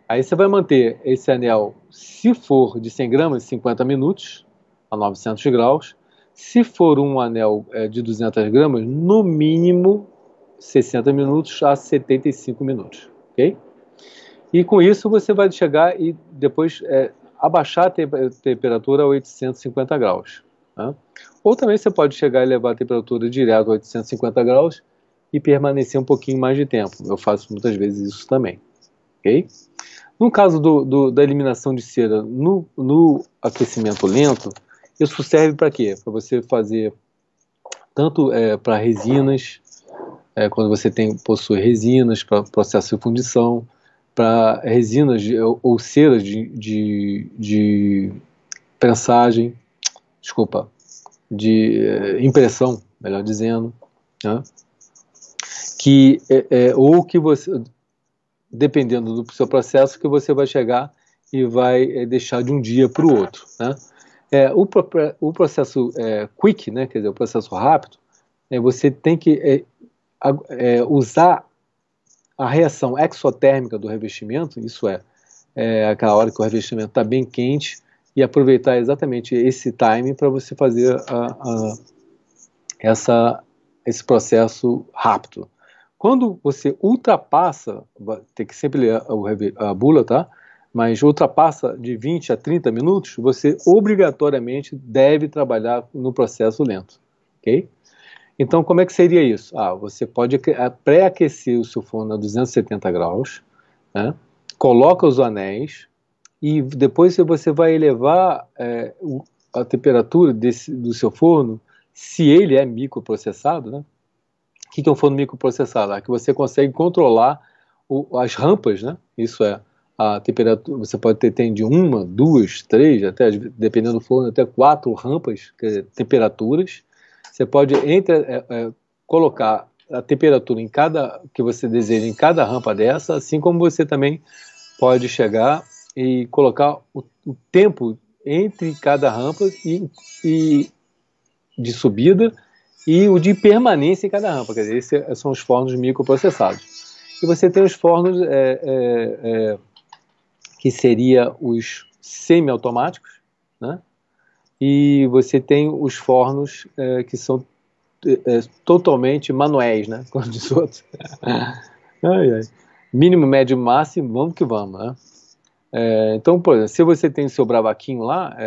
Aí você vai manter esse anel, se for de 100 gramas, 50 minutos, a 900 graus. Se for um anel de 200 gramas, no mínimo 60 minutos a 75 minutos, ok? E com isso você vai chegar e depois abaixar a temperatura a 850 graus. Tá? Ou também você pode chegar e levar a temperatura direto a 850 graus e permanecer um pouquinho mais de tempo. Eu faço muitas vezes isso também, ok? No caso da eliminação de cera no aquecimento lento, isso serve para quê? Para você fazer tanto para resinas, quando você possui resinas para processo de fundição, para resinas ou ceras de prensagem, de impressão, melhor dizendo, né? Ou que você, dependendo do seu processo, que você vai chegar e vai deixar de um dia para o outro, né? O processo quick, né, quer dizer, o processo rápido, você tem que usar a reação exotérmica do revestimento, isso aquela hora que o revestimento está bem quente, e aproveitar exatamente esse time para você fazer esse processo rápido. Quando você ultrapassa, tem que sempre ler a bula, tá? Mas ultrapassa de 20 a 30 minutos, você obrigatoriamente deve trabalhar no processo lento, ok? Então, como é que seria isso? Você pode pré-aquecer o seu forno a 270 graus, né? Coloca os anéis e depois você vai elevar a temperatura do seu forno, se ele é microprocessado, né? O que é um forno microprocessado? É que você consegue controlar as rampas, né? Isso é, a temperatura, você pode ter de 1, 2, 3, até, dependendo do forno, até 4 rampas, quer dizer, temperaturas. Você pode colocar a temperatura que você deseja em cada rampa dessa, assim como você também pode chegar e colocar o tempo entre cada rampa e de subida e o de permanência em cada rampa. Quer dizer, esses são os fornos microprocessados. E você tem os fornos que seria os semiautomáticos, né? E você tem os fornos que são totalmente manuais, né? Como diz o outro. Mínimo, médio, máximo, vamos que vamos, né? Então, por exemplo, se você tem o seu bravaquinho lá,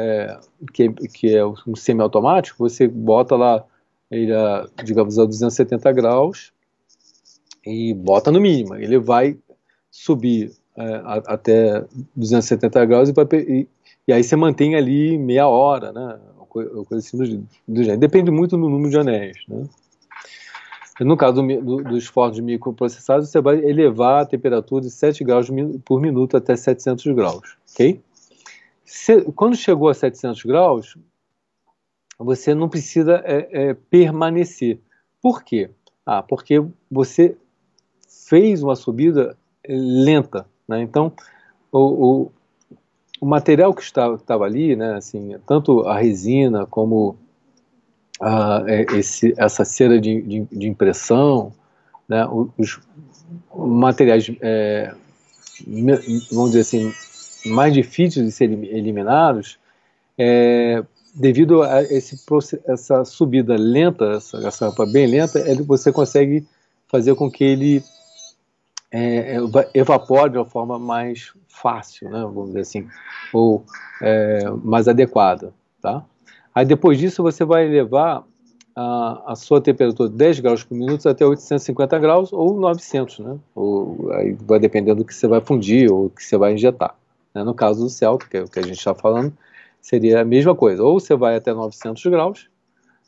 que é um semiautomático, você bota lá ele digamos, a 270 graus e bota no mínimo. Ele vai subir até 270 graus e aí você mantém ali meia hora, né? Coisa assim do gênero. Depende muito do número de anéis, né? No caso dos fornos microprocessados, você vai elevar a temperatura de 7 graus por minuto até 700 graus, ok? Quando chegou a 700 graus, você não precisa permanecer. Por quê? Porque você fez uma subida lenta, né? Então, o material que estava ali, né, assim, tanto a resina como essa cera de impressão, né, os materiais, vamos dizer assim, mais difíceis de serem eliminados, devido a essa subida lenta, essa rampa bem lenta, você consegue fazer com que ele evapore de uma forma mais fácil, né, vamos dizer assim, ou mais adequada, tá? Aí depois disso você vai levar a sua temperatura de 10 graus por minuto até 850 graus ou 900, né? Aí vai dependendo do que você vai fundir ou que você vai injetar, né? No caso do Celta, que é o que a gente está falando, seria a mesma coisa. Ou você vai até 900 graus,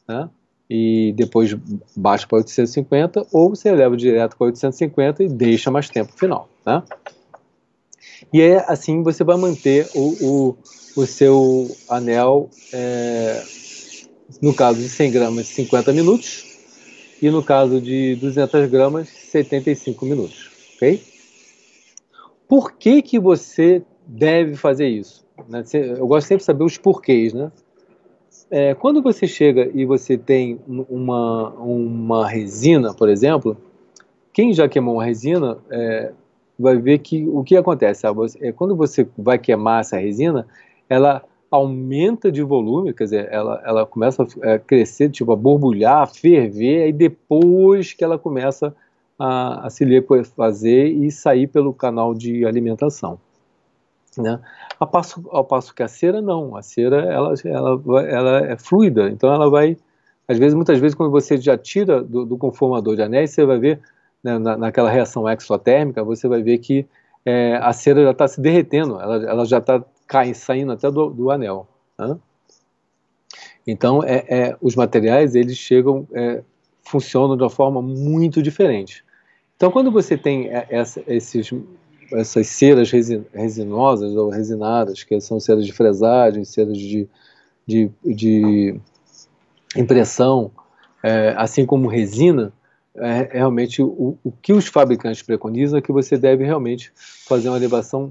né? E depois baixa para 850, ou você leva direto para 850 e deixa mais tempo final, né? E assim você vai manter o seu anel, no caso de 100 gramas, 50 minutos, e no caso de 200 gramas, 75 minutos, ok? Por que você deve fazer isso? Né? Eu gosto sempre de saber os porquês, né? Quando você chega e você tem uma resina, por exemplo, quem já queimou uma resina vai ver que o que acontece, sabe? Quando você vai queimar essa resina, ela aumenta de volume, quer dizer, ela começa a crescer, tipo, a borbulhar, a ferver, e depois que ela começa a se liquefazer e sair pelo canal de alimentação, né? Ao passo que a cera não, a cera ela é fluida, então ela vai, muitas vezes quando você já tira do conformador de anéis, você vai ver, né, naquela reação exotérmica, você vai ver que a cera já está se derretendo, ela já está saindo até do anel, né? Então os materiais eles funcionam de uma forma muito diferente. Então quando você tem essas ceras resinosas ou resinadas, que são ceras de fresagem, ceras de impressão, assim como resina, realmente o que os fabricantes preconizam é que você deve realmente fazer uma elevação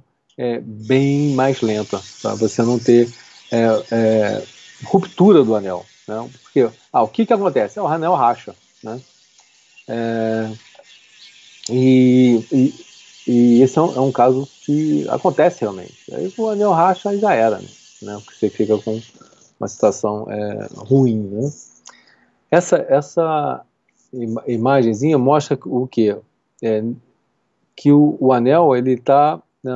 bem mais lenta, para você não ter ruptura do anel, né? Porque o que acontece? O anel racha, né? E esse é um caso que acontece realmente. Aí o anel racha e já era, né? Porque você fica com uma situação ruim, né? Essa imagenzinha mostra o quê? Que o anel ele está, né,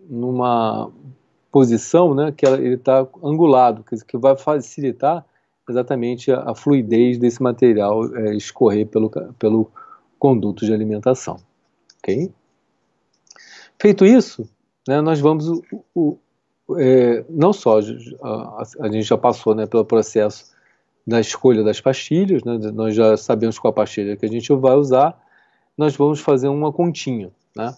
numa posição, né, que ele está angulado, que vai facilitar exatamente a fluidez desse material escorrer pelo conduto de alimentação, ok? Feito isso, né, nós vamos não só a gente já passou, né, pelo processo da escolha das pastilhas, né, nós já sabemos qual a pastilha que a gente vai usar, nós vamos fazer uma continha, né?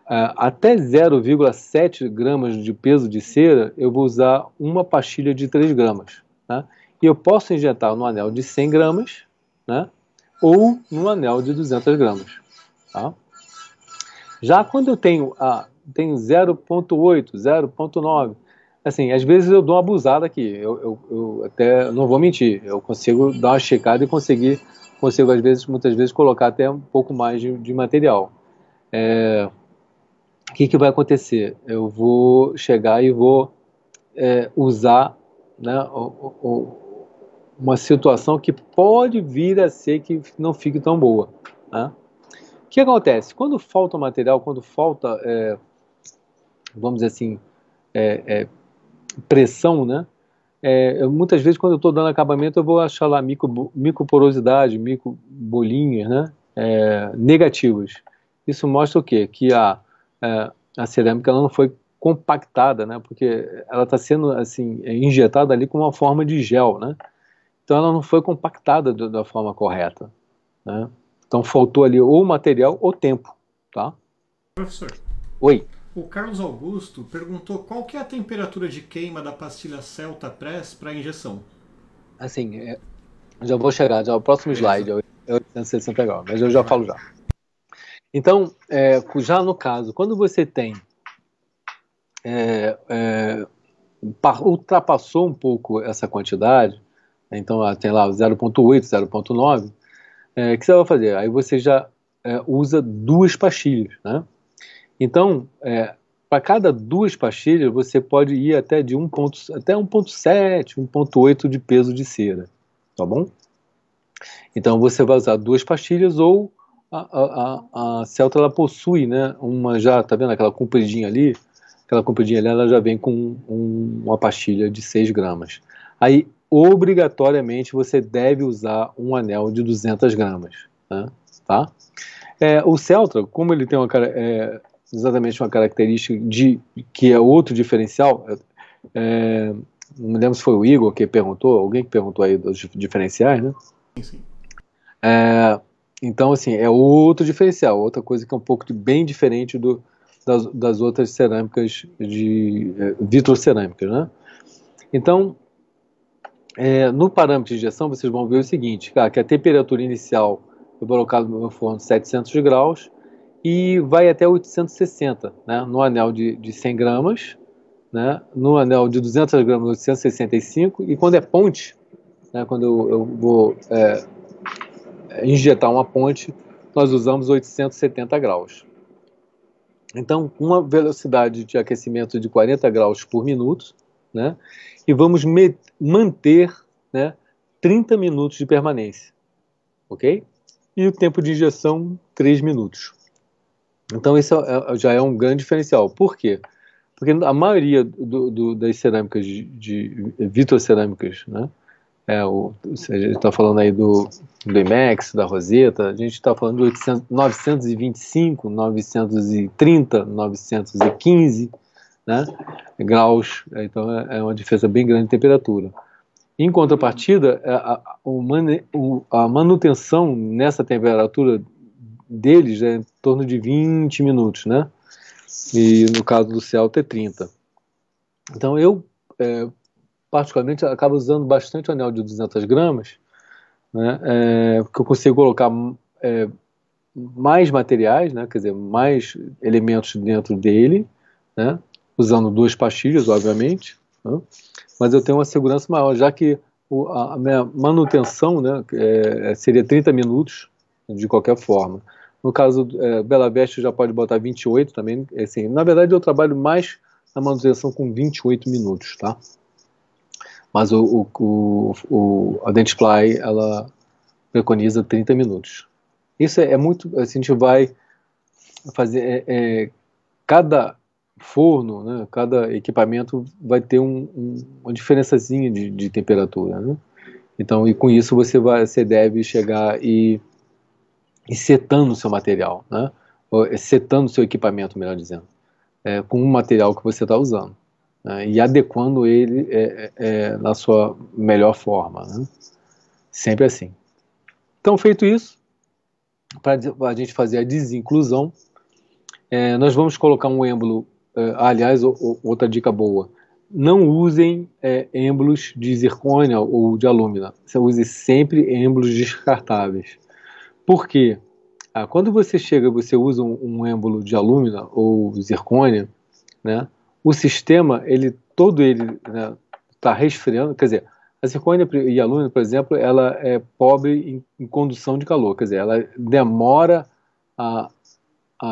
Até 0,7 gramas de peso de cera, eu vou usar uma pastilha de 3 gramas, né? E eu posso injetar no anel de 100 gramas, né, ou no anel de 200 gramas, tá? Já quando eu tenho 0,8, 0,9, assim, às vezes eu dou uma abusada aqui, eu até não vou mentir, eu consigo dar uma checada e consigo às vezes, muitas vezes, colocar até um pouco mais de material. O que vai acontecer? Eu vou chegar e vou usar, né, uma situação que pode vir a ser que não fique tão boa, né? O que acontece? Quando falta material, quando falta, vamos dizer assim, pressão, né? Muitas vezes, quando eu estou dando acabamento, eu vou achar lá microporosidade, microbolinhas, né, negativas. Isso mostra o quê? Que a cerâmica ela não foi compactada, né, porque ela está sendo assim, injetada ali com uma forma de gel, né? Então ela não foi compactada da forma correta, né? Então faltou ali ou material ou tempo, tá? Professor. Oi. O Carlos Augusto perguntou qual que é a temperatura de queima da pastilha Celta Press para injeção. Assim, já vou chegar, já o próximo slide é 860 graus, mas eu já falo já. Então, já no caso, quando você tem ultrapassou um pouco essa quantidade, então tem lá 0,8, 0,9, o que você vai fazer? Aí você já usa 2 pastilhas, né? Então, para cada 2 pastilhas, você pode ir até de 1,7, 1,8 de peso de cera, tá bom? Então, você vai usar 2 pastilhas ou a Celta, ela possui, né, tá vendo aquela compridinha ali? Aquela compridinha ali, ela já vem com uma pastilha de 6 gramas. Aí, obrigatoriamente, você deve usar um anel de 200 gramas, né, tá? O Celta, como ele tem exatamente uma característica que é outro diferencial, não me lembro se foi o Igor que perguntou, alguém que perguntou aí dos diferenciais, né? Sim. Então, assim, é outro diferencial, outra coisa que é um pouco bem diferente das outras cerâmicas vitrocerâmicas, né? Então, no parâmetro de injeção, vocês vão ver o seguinte, que a temperatura inicial eu vou colocar no meu forno 700 graus e vai até 860, né, no anel de 100 gramas, né, no anel de 200 gramas 865, e quando é ponte, né, quando eu vou injetar uma ponte, nós usamos 870 graus. Então, uma velocidade de aquecimento de 40 graus por minuto, né, e vamos manter, né, 30 minutos de permanência, ok? E o tempo de injeção, 3 minutos. Então, isso já é um grande diferencial. Por quê? Porque a maioria das cerâmicas de vitrocerâmicas, né, a gente está falando aí do IMEX, da Rosetta, a gente está falando de 925, 930, 915, né, graus, então é uma diferença bem grande de temperatura. Em contrapartida, a manutenção nessa temperatura deles é em torno de 20 minutos, né? E no caso do Celta é 30. Então eu, particularmente, acabo usando bastante o anel de 200 gramas, né? Porque eu consigo colocar mais materiais, né? Quer dizer, mais elementos dentro dele, né? Usando 2 pastilhas, obviamente, né? Mas eu tenho uma segurança maior, já que a minha manutenção, né, seria 30 minutos, de qualquer forma. No caso Bela Veste já pode botar 28 também, assim, na verdade eu trabalho mais na manutenção com 28 minutos, tá? Mas a Dentsply, ela preconiza 30 minutos. Isso é muito, assim, a gente vai fazer, cada forno, né, cada equipamento vai ter uma diferençazinha de temperatura, né? Então, e com isso você deve chegar e setando o seu material, né? Ou setando o seu equipamento, melhor dizendo, com o material que você está usando. né, e adequando ele na sua melhor forma, né? Sempre assim. Então, feito isso, para a gente fazer a desinclusão, nós vamos colocar um êmbolo, aliás, outra dica boa, não usem êmbolos de zircônia ou de alúmina, você use sempre êmbolos descartáveis. Por quê? Quando você usa um êmbolo de alúmina ou zircônia, né, o sistema, todo ele está resfriando, quer dizer, a zircônia e a alumínio, por exemplo, ela é pobre em condução de calor, quer dizer, ela demora a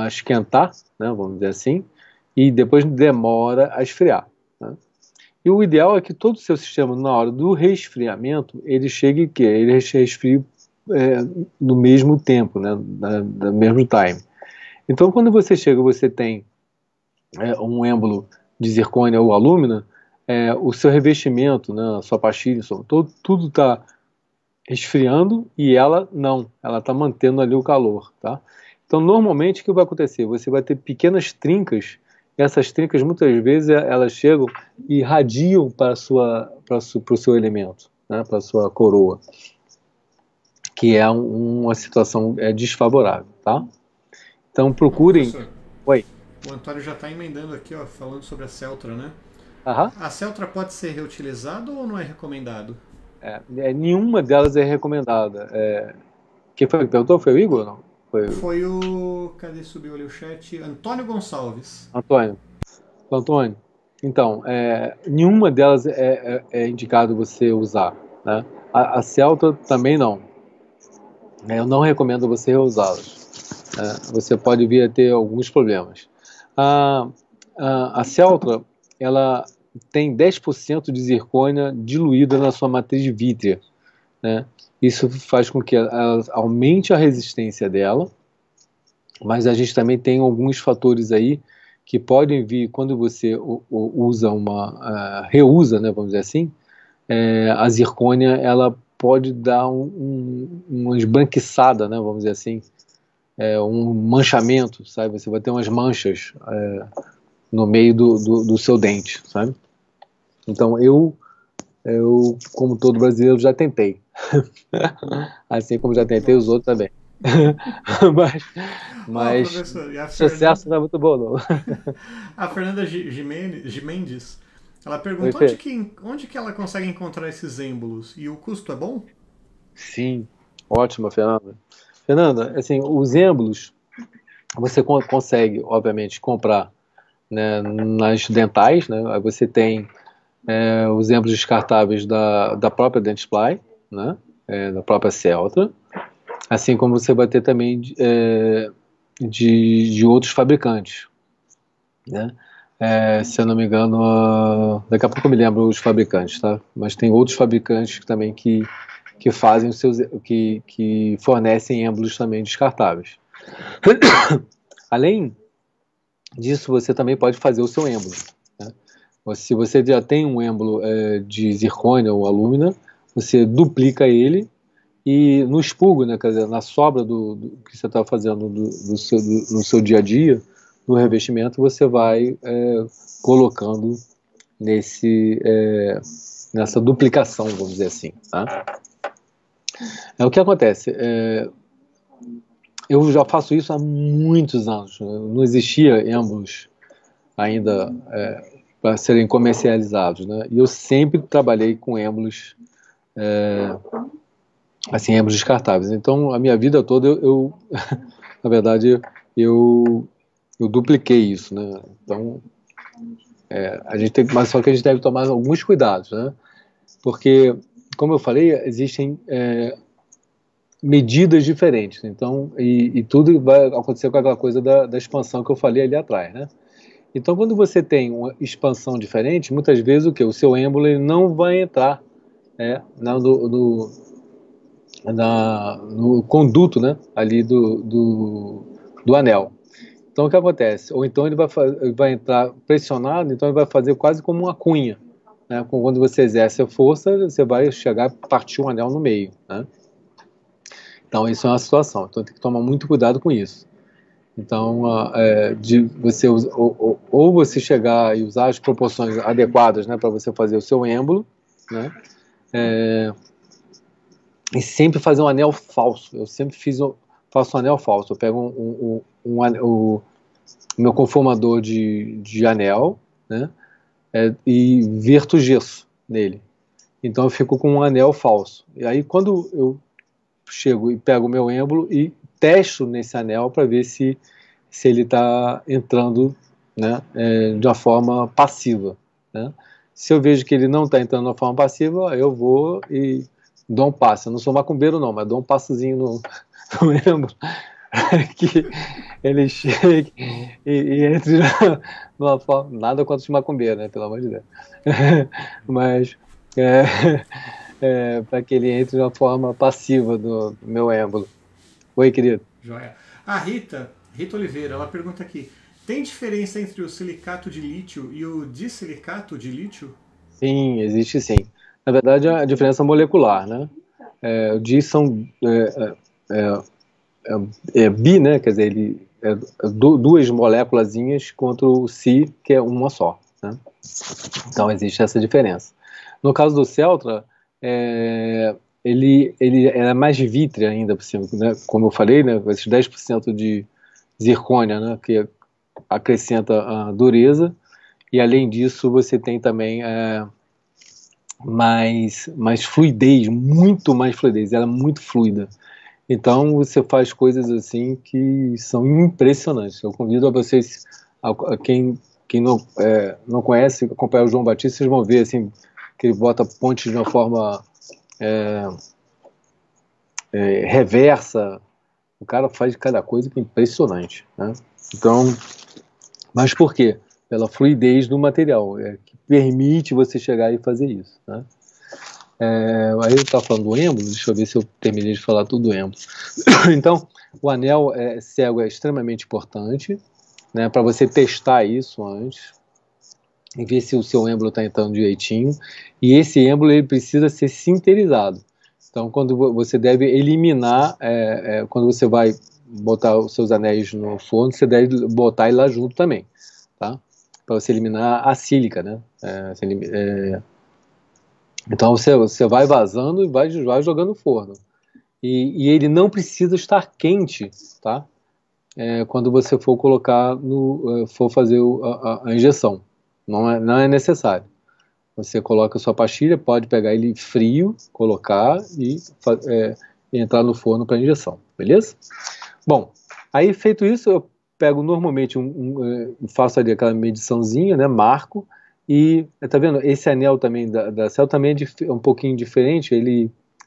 esquentar, né, vamos dizer assim, e depois demora a esfriar, né? E o ideal é que todo o seu sistema, na hora do resfriamento, ele chegue que ele resfrie no mesmo tempo, né, no mesmo time. Então, quando você chega, você tem um êmbolo de zircônia ou alúmina, o seu revestimento, né, a sua pastilha, tudo está esfriando e ela está mantendo ali o calor, tá? Então, normalmente, o que vai acontecer? Você vai ter pequenas trincas, e essas trincas, muitas vezes, elas chegam e irradiam para o seu elemento, né, para a sua coroa, que é uma situação desfavorável, tá? Então, procurem... Professor, Oi. o Antônio já está emendando aqui, ó, falando sobre a Celtra, né? Aham. A Celtra pode ser reutilizada ou não é recomendado? Nenhuma delas é recomendada. Quem foi que perguntou? Foi o Igor ou não? Foi o... Cadê? Subiu ali o chat. Antônio Gonçalves. Antônio, então, nenhuma delas é indicado você usar, né? A Celtra também não. Eu não recomendo você reusá-las. Você pode vir a ter alguns problemas. A Celtra, ela tem 10% de zircônia diluída na sua matriz vítrea, né? Isso faz com que ela aumente a resistência dela, mas a gente também tem alguns fatores aí que podem vir quando você reusa, né, vamos dizer assim, a zircônia, ela pode dar uma esbranquiçada, né, vamos dizer assim, um manchamento, sabe? Você vai ter umas manchas no meio do seu dente, sabe? Então eu, como todo brasileiro, já tentei. Assim como já tentei os outros também. mas professor, o sucesso não é muito bom, não. A Fernanda Gimendes, ela pergunta onde que ela consegue encontrar esses êmbolos e o custo é bom? Sim, ótima, Fernanda. Fernanda, assim, os êmbolos você consegue, obviamente, comprar, né, nas dentais, né? Aí você tem os êmbolos descartáveis da própria Dentsply, né, da própria Celtra, assim como você vai ter também de outros fabricantes, né? Se eu não me engano, daqui a pouco eu me lembro os fabricantes, tá? Mas tem outros fabricantes também que fazem os seus, que fornecem êmbolos também descartáveis. Além disso, você também pode fazer o seu êmbolo, né? Se você já tem um êmbolo de zircônia ou alúmina, você duplica ele e no expurgo, né, quer dizer, na sobra do que você está fazendo no seu dia a dia, no revestimento, você vai colocando nessa duplicação, vamos dizer assim, tá? O que acontece? Eu já faço isso há muitos anos. Não existia êmbolos ainda para serem comercializados, né? E eu sempre trabalhei com êmbolos, assim, êmbolos descartáveis. Então, a minha vida toda, na verdade, eu dupliquei isso, né? Então, mas só que a gente deve tomar alguns cuidados, né? Porque, como eu falei, existem medidas diferentes. Então, e tudo vai acontecer com aquela coisa da expansão que eu falei ali atrás, né? Então, quando você tem uma expansão diferente, muitas vezes o seu êmbolo ele não vai entrar no conduto, né, ali do anel. Então, o que acontece? Ou então ele vai entrar pressionado, então ele vai fazer quase como uma cunha, né? Quando você exerce a força, você vai chegar a partir um anel no meio, né? Então, isso é uma situação. Então, tem que tomar muito cuidado com isso. Então, de você ou você chegar e usar as proporções adequadas, né, para você fazer o seu êmbolo, né, e sempre fazer um anel falso. Eu sempre faço um anel falso. Eu pego o meu conformador de anel, né, e verto gesso nele. Então eu fico com um anel falso. E aí quando eu chego e pego o meu êmbolo e testo nesse anel para ver se ele está entrando, né, de uma forma passiva, né? Se eu vejo que ele não está entrando de uma forma passiva, eu vou e dou um passo. Eu não sou macumbeiro não, mas dou um passozinho no êmbolo que ele chegue e entre numa forma... Nada contra os macumbeiros, né, pelo amor de Deus. Mas para que ele entre de uma forma passiva do meu êmbolo. Oi, querido. Joia. A Rita Oliveira, ela pergunta aqui: tem diferença entre o silicato de lítio e o disilicato de lítio? Sim, existe sim. Na verdade, a diferença molecular, né? O dis são bi, né? Quer dizer, ele duas moléculazinhas contra o si, que é uma só, né? Então existe essa diferença. No caso do Celtra, ele é mais vítrea ainda por cima, né? Como eu falei, né? Esses 10% de zircônia, né? Que acrescenta a dureza, e além disso você tem também mais fluidez, muito mais fluidez, ela é muito fluida. Então você faz coisas assim que são impressionantes. Eu convido a vocês, quem não conhece, acompanhar o João Batista, vocês vão ver assim, que ele bota pontes de uma forma reversa. O cara faz cada coisa que é impressionante, né? Então, mas por quê? Pela fluidez do material, que permite você chegar e fazer isso, né? Aí eu estava falando do êmbolo, deixa eu ver se eu terminei de falar tudo do êmbolo. Então, o anel cego é extremamente importante, né, para você testar isso antes e ver se o seu êmbolo está entrando direitinho. E esse êmbolo ele precisa ser sinterizado. Então, quando você deve eliminar, quando você vai botar os seus anéis no forno, você deve botar ele lá junto também, tá? Para você eliminar a sílica, né? Então você vai vazando e vai jogando no forno. E ele não precisa estar quente, tá? Quando você for colocar for fazer a injeção. Não é necessário. Você coloca a sua pastilha, pode pegar ele frio, colocar e entrar no forno para injeção, beleza? Bom, aí feito isso, eu pego normalmente faço ali aquela mediçãozinha, né, marco, e tá vendo, esse anel também da Cell também é um pouquinho diferente,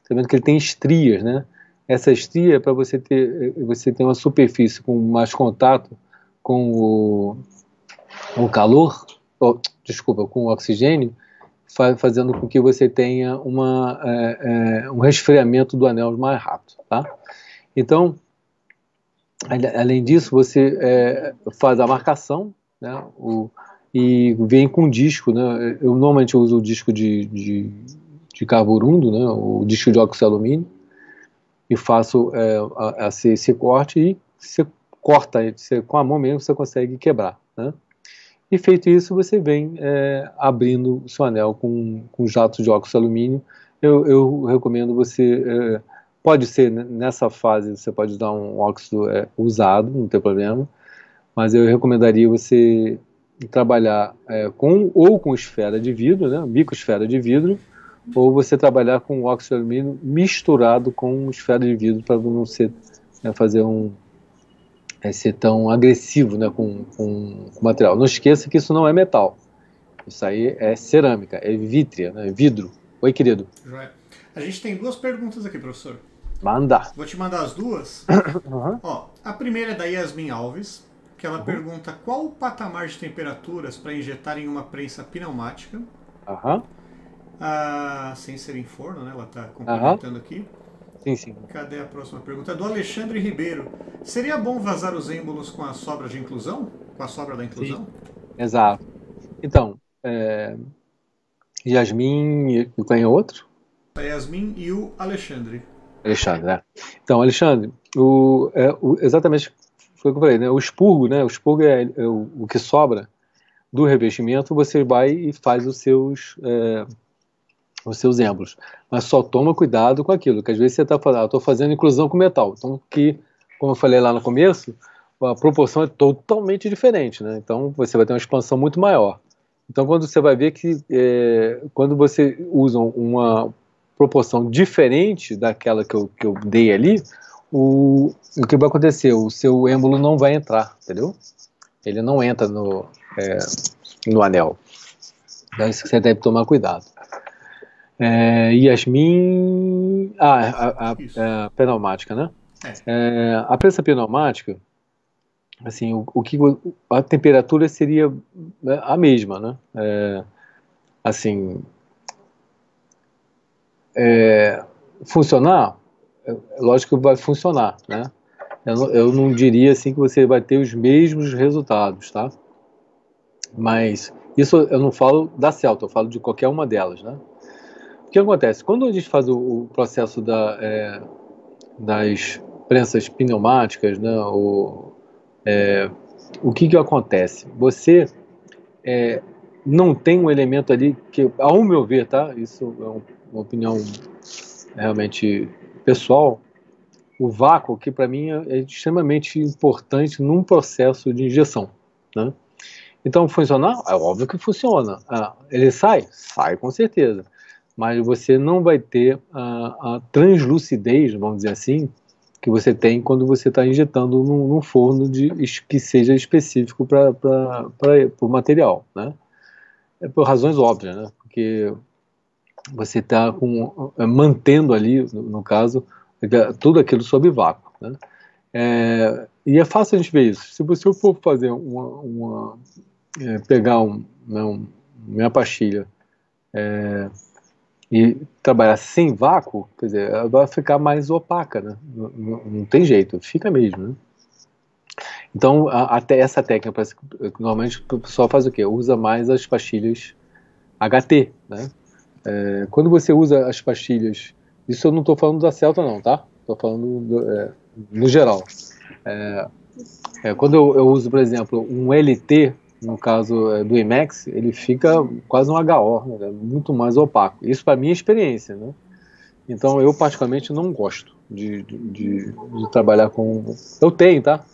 tá vendo que ele tem estrias, né? Essa estria é para você ter uma superfície com mais contato com o calor, com o oxigênio, fazendo com que você tenha um resfriamento do anel mais rápido, tá? Então, além disso, você faz a marcação, né, e vem com disco, né? Eu normalmente uso o disco de carburundo, né, o disco de óxido de alumínio, e faço esse corte, e você corta, com a mão mesmo você consegue quebrar, né? E feito isso, você vem abrindo o seu anel com jatos de óxido de alumínio. Eu recomendo você, pode ser nessa fase, você pode usar um óxido usado, não tem problema, mas eu recomendaria você trabalhar com esfera de vidro, né, microesfera de vidro, ou você trabalhar com óxido de alumínio misturado com esfera de vidro, para não ser, ser tão agressivo, né, com o material. Não esqueça que isso não é metal. Isso aí é cerâmica, é vítrea, né, vidro. Oi, querido. Joia. A gente tem duas perguntas aqui, professor. Manda. Vou te mandar as duas. Uhum. Ó, a primeira é da Yasmin Alves, que ela pergunta qual o patamar de temperaturas para injetar em uma prensa pneumática. Sem ser em forno, né? Ela está complementando aqui. Sim. Cadê a próxima pergunta? Do Alexandre Ribeiro. Seria bom vazar os êmbolos com a sobra de inclusão? Com a sobra da inclusão? Sim. Exato. Então, Yasmin e quem é outro? A Yasmin e o Alexandre. Alexandre, né? Então, Alexandre, exatamente foi o que eu falei, né? O expurgo, né? O expurgo é o que sobra do revestimento, você vai e faz os seus êmbolos. Mas só toma cuidado com aquilo, que às vezes você está falando, eu estou fazendo inclusão com metal. Então, como eu falei lá no começo, a proporção é totalmente diferente, né? Então, você vai ter uma expansão muito maior. Então, quando você vai ver que quando você usa uma proporção diferente daquela que eu dei ali, o que vai acontecer? O seu êmbolo não vai entrar, entendeu? Ele não entra no anel. Então, isso que você deve tomar cuidado. Yasmin... a pneumática, né? A prensa pneumática, assim, a temperatura seria a mesma, né? Assim, funcionar, lógico que vai funcionar, né? Eu não diria assim que você vai ter os mesmos resultados, tá? Mas isso eu não falo da Celta, eu falo de qualquer uma delas, né? O que acontece? Quando a gente faz o processo das prensas pneumáticas, né? O que acontece? Você não tem um elemento ali que, ao meu ver, tá? Isso é uma opinião realmente pessoal. O vácuo, que para mim é extremamente importante num processo de injeção, né? Então, funcionar? É óbvio que funciona. Ele sai? Sai com certeza. Mas você não vai ter a translucidez, vamos dizer assim, que você tem quando você está injetando num forno que seja específico para o material, né? É por razões óbvias, né? Porque você está mantendo ali, no caso, tudo aquilo sob vácuo, né? E é fácil a gente ver isso. Se você for fazer pegar minha pastilha e trabalhar sem vácuo, quer dizer, ela vai ficar mais opaca, né? Não tem jeito, fica mesmo, né? Então, até essa técnica, normalmente o pessoal faz o quê? Usa mais as pastilhas HT, né? Quando você usa as pastilhas, isso eu não estou falando da Celta não, tá? Estou falando no geral. Quando eu uso, por exemplo, um LT, no caso do IMAX, ele fica quase um HO, né? Muito mais opaco. Isso para minha experiência, né? Então eu particularmente não gosto de trabalhar com... Eu tenho, tá?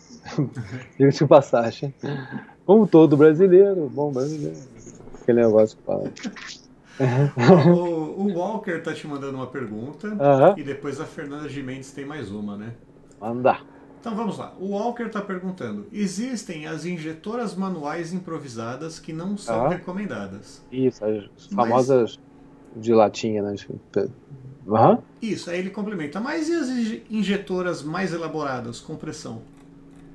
Diga-se de passagem. Como todo brasileiro, bom brasileiro. Aquele negócio que fala. O Walker tá te mandando uma pergunta e depois a Fernanda Gimenez tem mais uma, né? Manda. Então vamos lá. O Walker está perguntando: existem as injetoras manuais improvisadas que não são recomendadas? Isso, as famosas de latinha, né? Isso, aí ele complementa. Mas e as injetoras mais elaboradas, com pressão?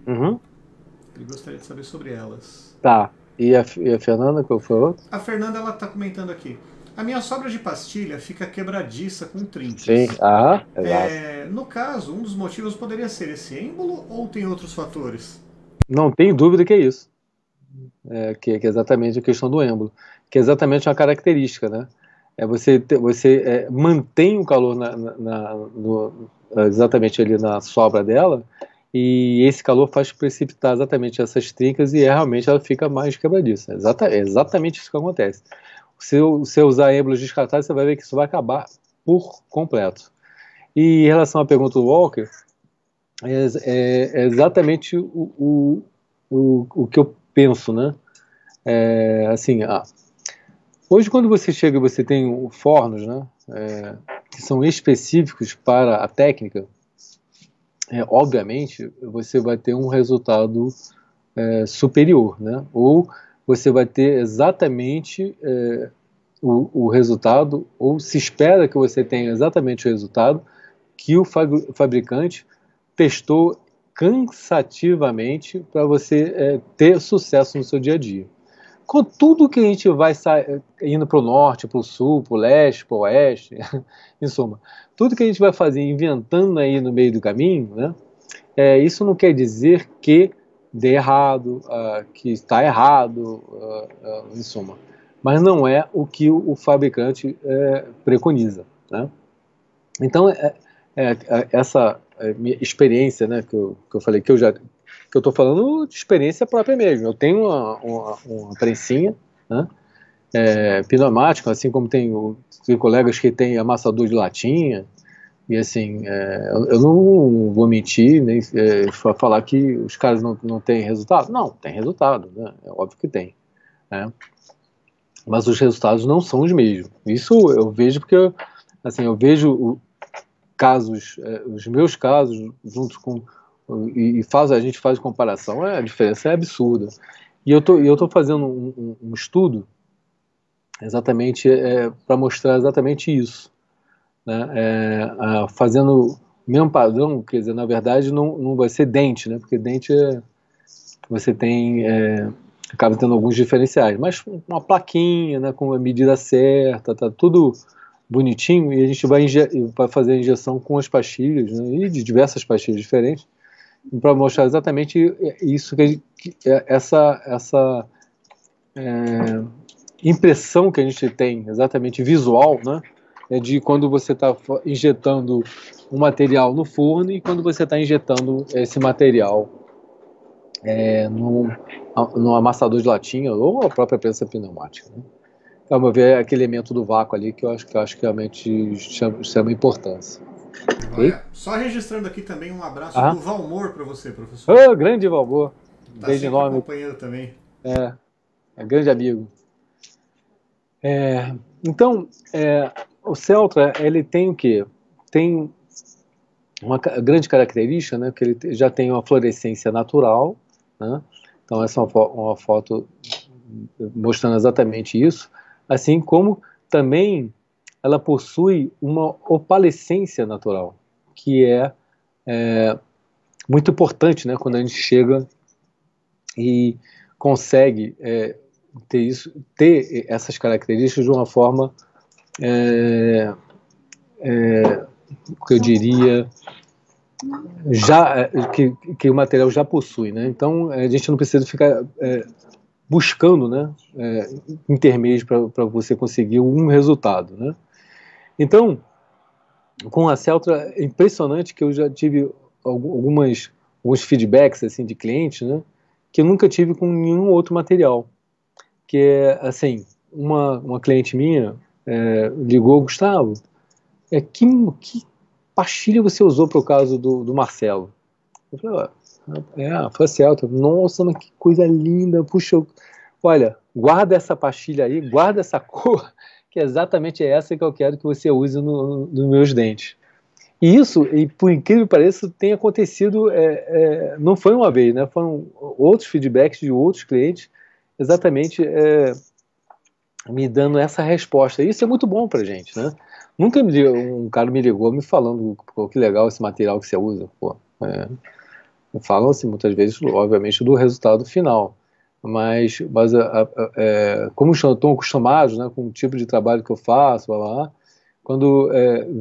Ele gostaria de saber sobre elas. Tá. E a Fernanda, qual foi a outra? A Fernanda, ela está comentando aqui. A minha sobra de pastilha fica quebradiça com trinques. Sim, exato. No caso, um dos motivos poderia ser esse êmbolo ou tem outros fatores? Não tem dúvida que é isso. Que é exatamente a questão do êmbolo. Que é exatamente uma característica, né? Você mantém o calor exatamente ali na sobra dela, e esse calor faz precipitar exatamente essas trincas e realmente ela fica mais quebradiça. É exatamente isso que acontece. Se você usar êmbolos descartáveis, você vai ver que isso vai acabar por completo. E em relação à pergunta do Walker, é exatamente o que eu penso, né? Hoje, quando você chega e você tem fornos, né, que são específicos para a técnica, obviamente, você vai ter um resultado superior, né? Ou você vai ter exatamente o resultado, ou se espera que você tenha exatamente o resultado que o fabricante testou cansativamente para você ter sucesso no seu dia a dia. Com tudo que a gente vai indo para o norte, para o sul, para o leste, para o oeste, em suma, tudo que a gente vai fazer inventando aí no meio do caminho, né, isso não quer dizer que dê errado, que está errado, em suma. Mas não é o que o fabricante preconiza, né? Então, essa minha experiência, né, que eu falei que eu já que eu estou falando de experiência própria mesmo. Eu tenho uma prensinha, né, pneumática, assim como tem colegas que têm amassador de latinha, e assim, eu não vou mentir, nem falar que os caras não têm resultado. Não, tem resultado, né? É óbvio que tem, né? Mas os resultados não são os mesmos. Isso eu vejo porque, assim, eu vejo casos, os meus casos, juntos com a gente faz comparação, a diferença é absurda. E eu tô fazendo um estudo exatamente para mostrar exatamente isso, né? Fazendo o mesmo padrão, quer dizer, na verdade não vai ser dente, né? Porque dente você tem acaba tendo alguns diferenciais, mas uma plaquinha, né, com a medida certa, tá tudo bonitinho, e a gente vai fazer a injeção com as pastilhas, né, e de diversas pastilhas diferentes, para mostrar exatamente isso, essa impressão que a gente tem, exatamente visual, né, de quando você está injetando um material no forno e quando você está injetando esse material no amassador de latinha ou a própria prensa pneumática, né? Então, vamos ver aquele elemento do vácuo ali que eu acho que realmente chama importância. Okay? Só registrando aqui também um abraço do Valmor para você, professor. Ô, grande Valmor. Tá sempre acompanhando também. É grande amigo. Então, o Celtra, ele tem o quê? Tem uma grande característica, né, que ele já tem uma fluorescência natural, né? Então essa é uma foto mostrando exatamente isso, assim como também ela possui uma opalescência natural, que é muito importante, né, quando a gente chega e consegue ter essas características de uma forma que eu diria que o material já possui, né? Então a gente não precisa ficar buscando, né, intermeios para você conseguir um resultado, né? Então, com a Celtra é impressionante que eu já tive alguns feedbacks assim de clientes, né, que eu nunca tive com nenhum outro material. Que é assim, uma cliente minha ligou, Gustavo, que pastilha você usou para o caso do Marcelo? Eu falei, foi a Celtra. Nossa, mas que coisa linda, puxa, olha, guarda essa pastilha aí, guarda essa cor, que é exatamente essa que eu quero que você use nos meus dentes. E isso, por incrível que pareça, tem acontecido, não foi uma vez, né? Foram outros feedbacks de outros clientes, exatamente me dando essa resposta. Isso é muito bom pra gente, né? Nunca um cara me ligou me falando, pô, que legal esse material que você usa, pô. Falam assim, muitas vezes, obviamente, do resultado final. Mas como estão acostumados, né, com o tipo de trabalho que eu faço, blá, blá, quando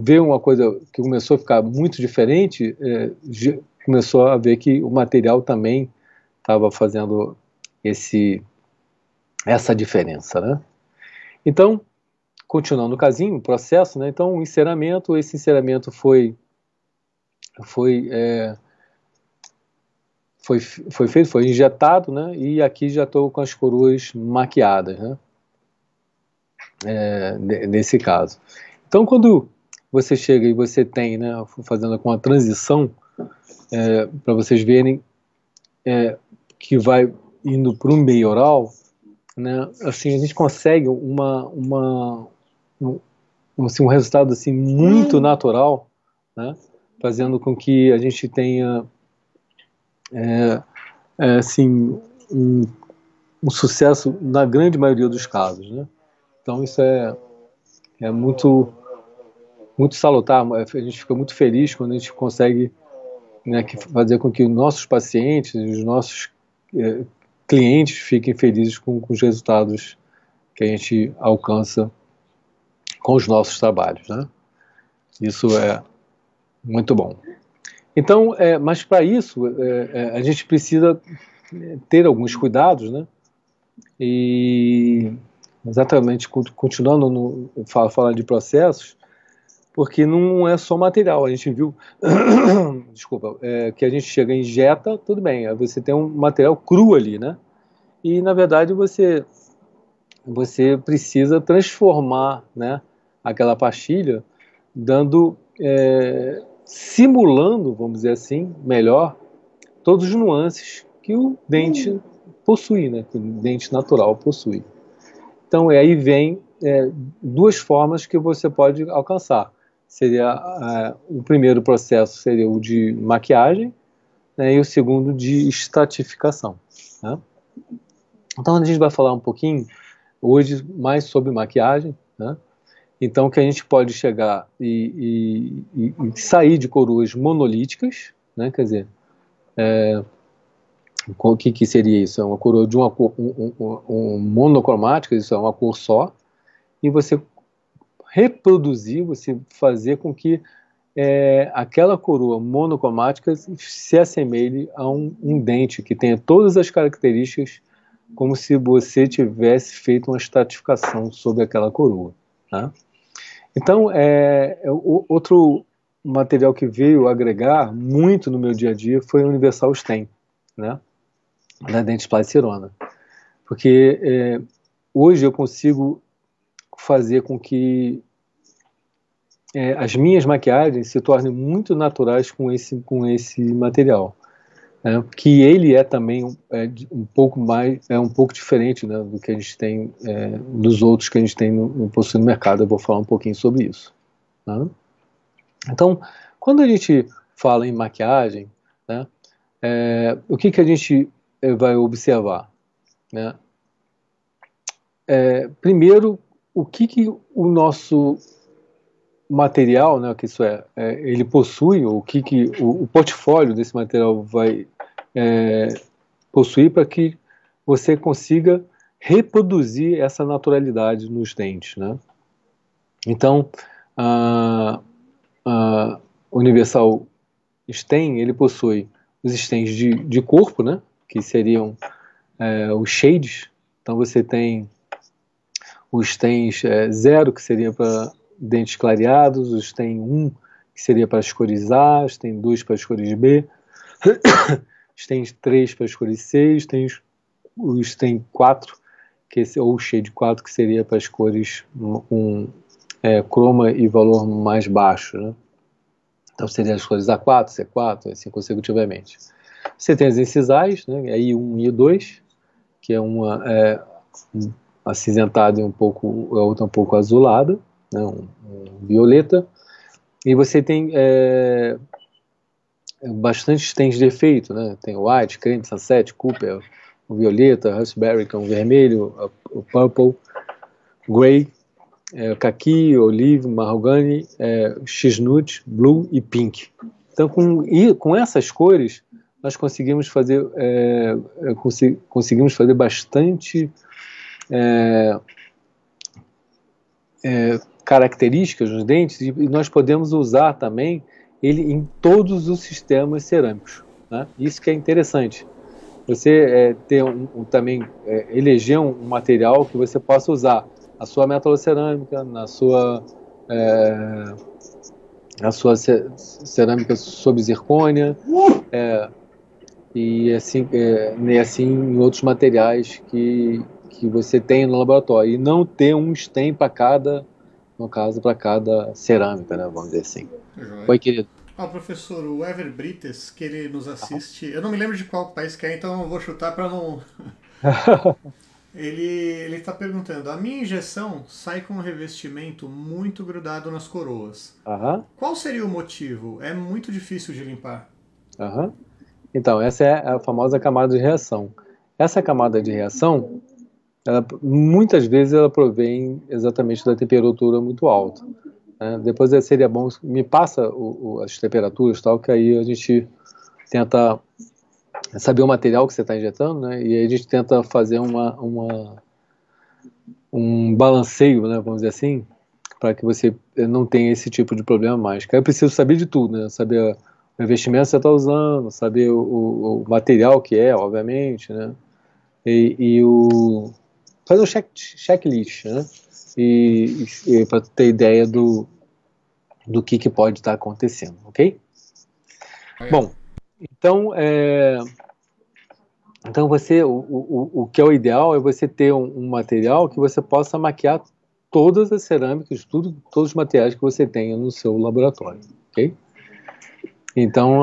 vê uma coisa que começou a ficar muito diferente, começou a ver que o material também estava fazendo essa diferença, né? Então, continuando o casinho, o processo, né? Então, esse enceramento foi feito, foi injetado, né? E aqui já estou com as coroas maquiadas, né? Nesse caso. Então, quando você chega e você tem, né, fazendo com a transição, para vocês verem que vai indo para o meio oral, né? Assim, a gente consegue um resultado assim muito natural, né? Fazendo com que a gente tenha assim, um sucesso na grande maioria dos casos, né? Então isso é muito salutar, a gente fica muito feliz quando a gente consegue, né, fazer com que os nossos pacientes, os nossos clientes fiquem felizes com os resultados que a gente alcança com os nossos trabalhos, né? Isso é muito bom. Então, mas para isso, a gente precisa ter alguns cuidados, né? E exatamente, continuando falando de processos, porque não é só material. A gente viu, desculpa, que a gente chega e injeta, tudo bem, aí você tem um material cru ali, né? E, na verdade, você precisa transformar, né, aquela pastilha, simulando, vamos dizer assim, melhor, todos os nuances que o dente possui, né, que o dente natural possui. Então, aí vem duas formas que você pode alcançar. O primeiro processo seria o de maquiagem, né, e o segundo de estratificação, né? Então, a gente vai falar um pouquinho hoje mais sobre maquiagem, né? Então, que a gente pode chegar e sair de coroas monolíticas, né? Quer dizer, o que seria isso? É uma coroa de uma cor monocromática, isso é uma cor só, e você reproduzir, você fazer com que aquela coroa monocromática se assemelhe a um dente que tenha todas as características como se você tivesse feito uma estratificação sobre aquela coroa, tá? Então, outro material que veio agregar muito no meu dia a dia foi o Universal Stem, né, da Dentsply Placerona, porque hoje eu consigo fazer com que as minhas maquiagens se tornem muito naturais com esse material. Que ele também um pouco diferente, né, do que a gente tem, dos outros que a gente tem possui no mercado. Eu vou falar um pouquinho sobre isso, tá? Então, quando a gente fala em maquiagem, né, o que a gente vai observar, né? Primeiro, o que o nosso material, né, que isso ele possui, ou o portfólio desse material vai possuir para que você consiga reproduzir essa naturalidade nos dentes, né? Então, a Universal Stem, ele possui os stents de corpo, né, que seriam os shades. Então você tem os stents 0, que seria para dentes clareados, os stem 1, que seria para as cores A, os stem 2 para as cores B, stem 3 para as cores C, o stem 4, ou o shade 4, que seria para as cores croma e valor mais baixo, né? Então seriam as cores A4, C4, assim consecutivamente. Você tem as incisais, né, aí 1 e 2, que é uma acinzentada e a outra um pouco azulada, né, um violeta, e você tem bastante stents de efeito, né? Tem o white, creme, sunset, cooper, o violeta, raspberry, que é um vermelho, o purple, grey, caqui, olive, mahogany, chestnut, blue e pink. Então, com essas cores, nós conseguimos fazer bastante características nos dentes, e nós podemos usar também ele em todos os sistemas cerâmicos, né? Isso que é interessante. Você ter também eleger um material que você possa usar a sua metalocerâmica, na sua cerâmica sob zircônia, e assim em outros materiais que você tem no laboratório, e não ter um stem para cada, no caso, para cada cerâmica, né, vamos dizer assim. Oi, querido. O professor, o Ever Brites, que ele nos assiste, eu não me lembro de qual país que é, então eu vou chutar para não... Ele está perguntando, a minha injeção sai com um revestimento muito grudado nas coroas. Qual seria o motivo? É muito difícil de limpar. Então, essa é a famosa camada de reação. Essa camada de reação, muitas vezes ela provém exatamente da temperatura muito alta. Depois seria bom, me passa as temperaturas, tal, que aí a gente tenta saber o material que você está injetando, né, e aí a gente tenta fazer um balanceio, né, vamos dizer assim, para que você não tenha esse tipo de problema mais. Porque aí eu preciso saber de tudo, né, saber o investimento que você está usando, saber o material que obviamente, né, fazer um checklist, né, e para ter ideia do que pode estar acontecendo, ok? Bom, então, você, o que é o ideal é você ter um material que você possa maquiar todas as cerâmicas, todos os materiais que você tenha no seu laboratório, ok? Então,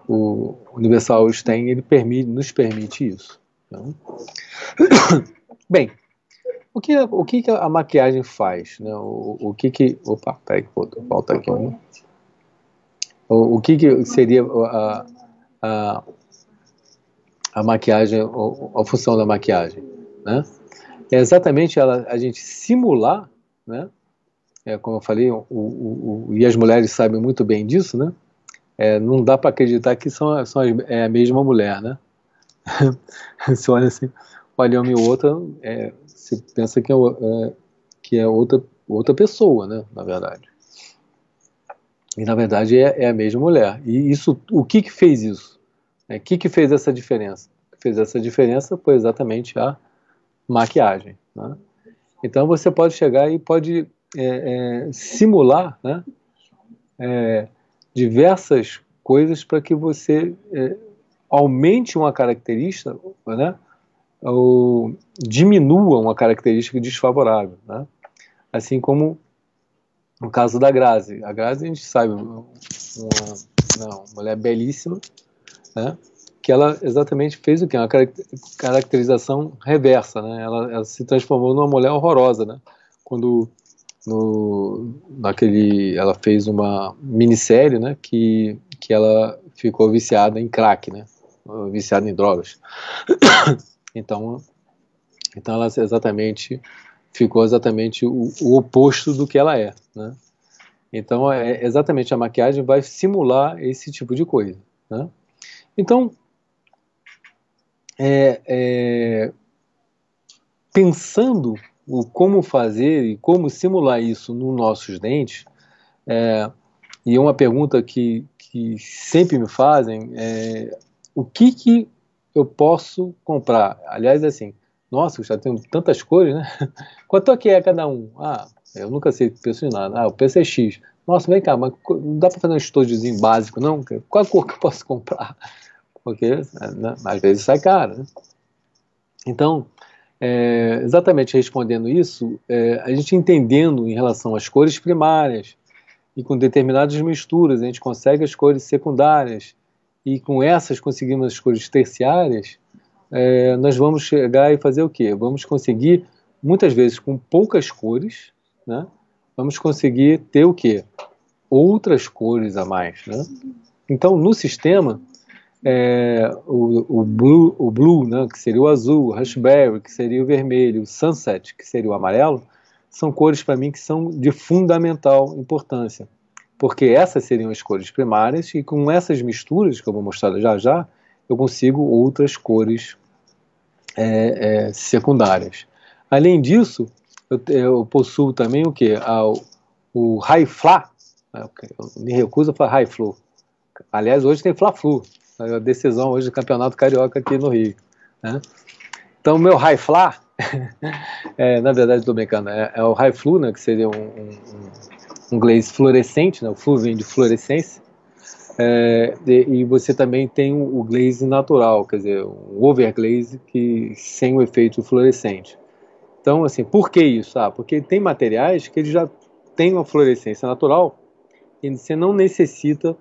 o Universal Stain, ele nos permite isso. Então, bem, o que a maquiagem faz? Né? Opa, peraí, falta aqui um. O que seria a maquiagem, a função da maquiagem, né? É exatamente a gente simular, né? Como eu falei, e as mulheres sabem muito bem disso, né? Não dá para acreditar que é a mesma mulher, né? Você olha assim, olha uma e outra, você pensa que é outra pessoa, né? Na verdade. E na verdade é a mesma mulher. E o que fez isso? O que fez essa diferença? O que fez essa diferença foi exatamente a maquiagem, né? Então você pode chegar e pode simular, né, diversas coisas para que você aumente uma característica, né, ou diminua uma característica desfavorável, né? Assim como no caso da Grazi. A Grazi, a gente sabe, uma mulher belíssima, né, que ela exatamente fez o quê? Uma caracterização reversa, né? Ela se transformou numa mulher horrorosa, né? Quando ela fez uma minissérie, né, que ela ficou viciada em crack, né? Viciada em drogas. Então ela ficou exatamente o oposto do que ela é, né? Então exatamente a maquiagem vai simular esse tipo de coisa, né? Então pensando o como fazer e como simular isso nos nossos dentes, e uma pergunta que sempre me fazem é o que eu posso comprar? Aliás, assim, nossa, eu já tenho tantas cores, né? Quanto é que é cada um? Eu nunca sei o preço de nada. O preço é X. Nossa, vem cá, mas não dá para fazer um estojozinho básico, não? Qual a cor que eu posso comprar? Porque, né, às vezes sai caro, né? Então, exatamente respondendo isso, a gente entendendo em relação às cores primárias e com determinadas misturas, a gente consegue as cores secundárias e com essas conseguimos as cores terciárias, nós vamos chegar e fazer o quê? Vamos conseguir, muitas vezes com poucas cores, né? Vamos conseguir ter o quê? Outras cores a mais, né? Então, no sistema, o blue, né, que seria o azul, o raspberry, que seria o vermelho, o sunset, que seria o amarelo, são cores para mim que são de fundamental importância, porque essas seriam as cores primárias e com essas misturas, que eu vou mostrar já já, eu consigo outras cores secundárias. Além disso, eu possuo também o que? O High-Fla, eu me recuso a falar High-Flu. Aliás, hoje tem Fla-Flu, a decisão hoje do Campeonato Carioca aqui no Rio, né? Então, o meu High-Fla, na verdade, estou brincando, é o High-Flu, né, que seria um glaze fluorescente, né, o flu vem de fluorescência, e você também tem o glaze natural, quer dizer, um overglaze sem o efeito fluorescente. Então, assim, por que isso? Porque tem materiais que eles já têm uma fluorescência natural e você não necessita,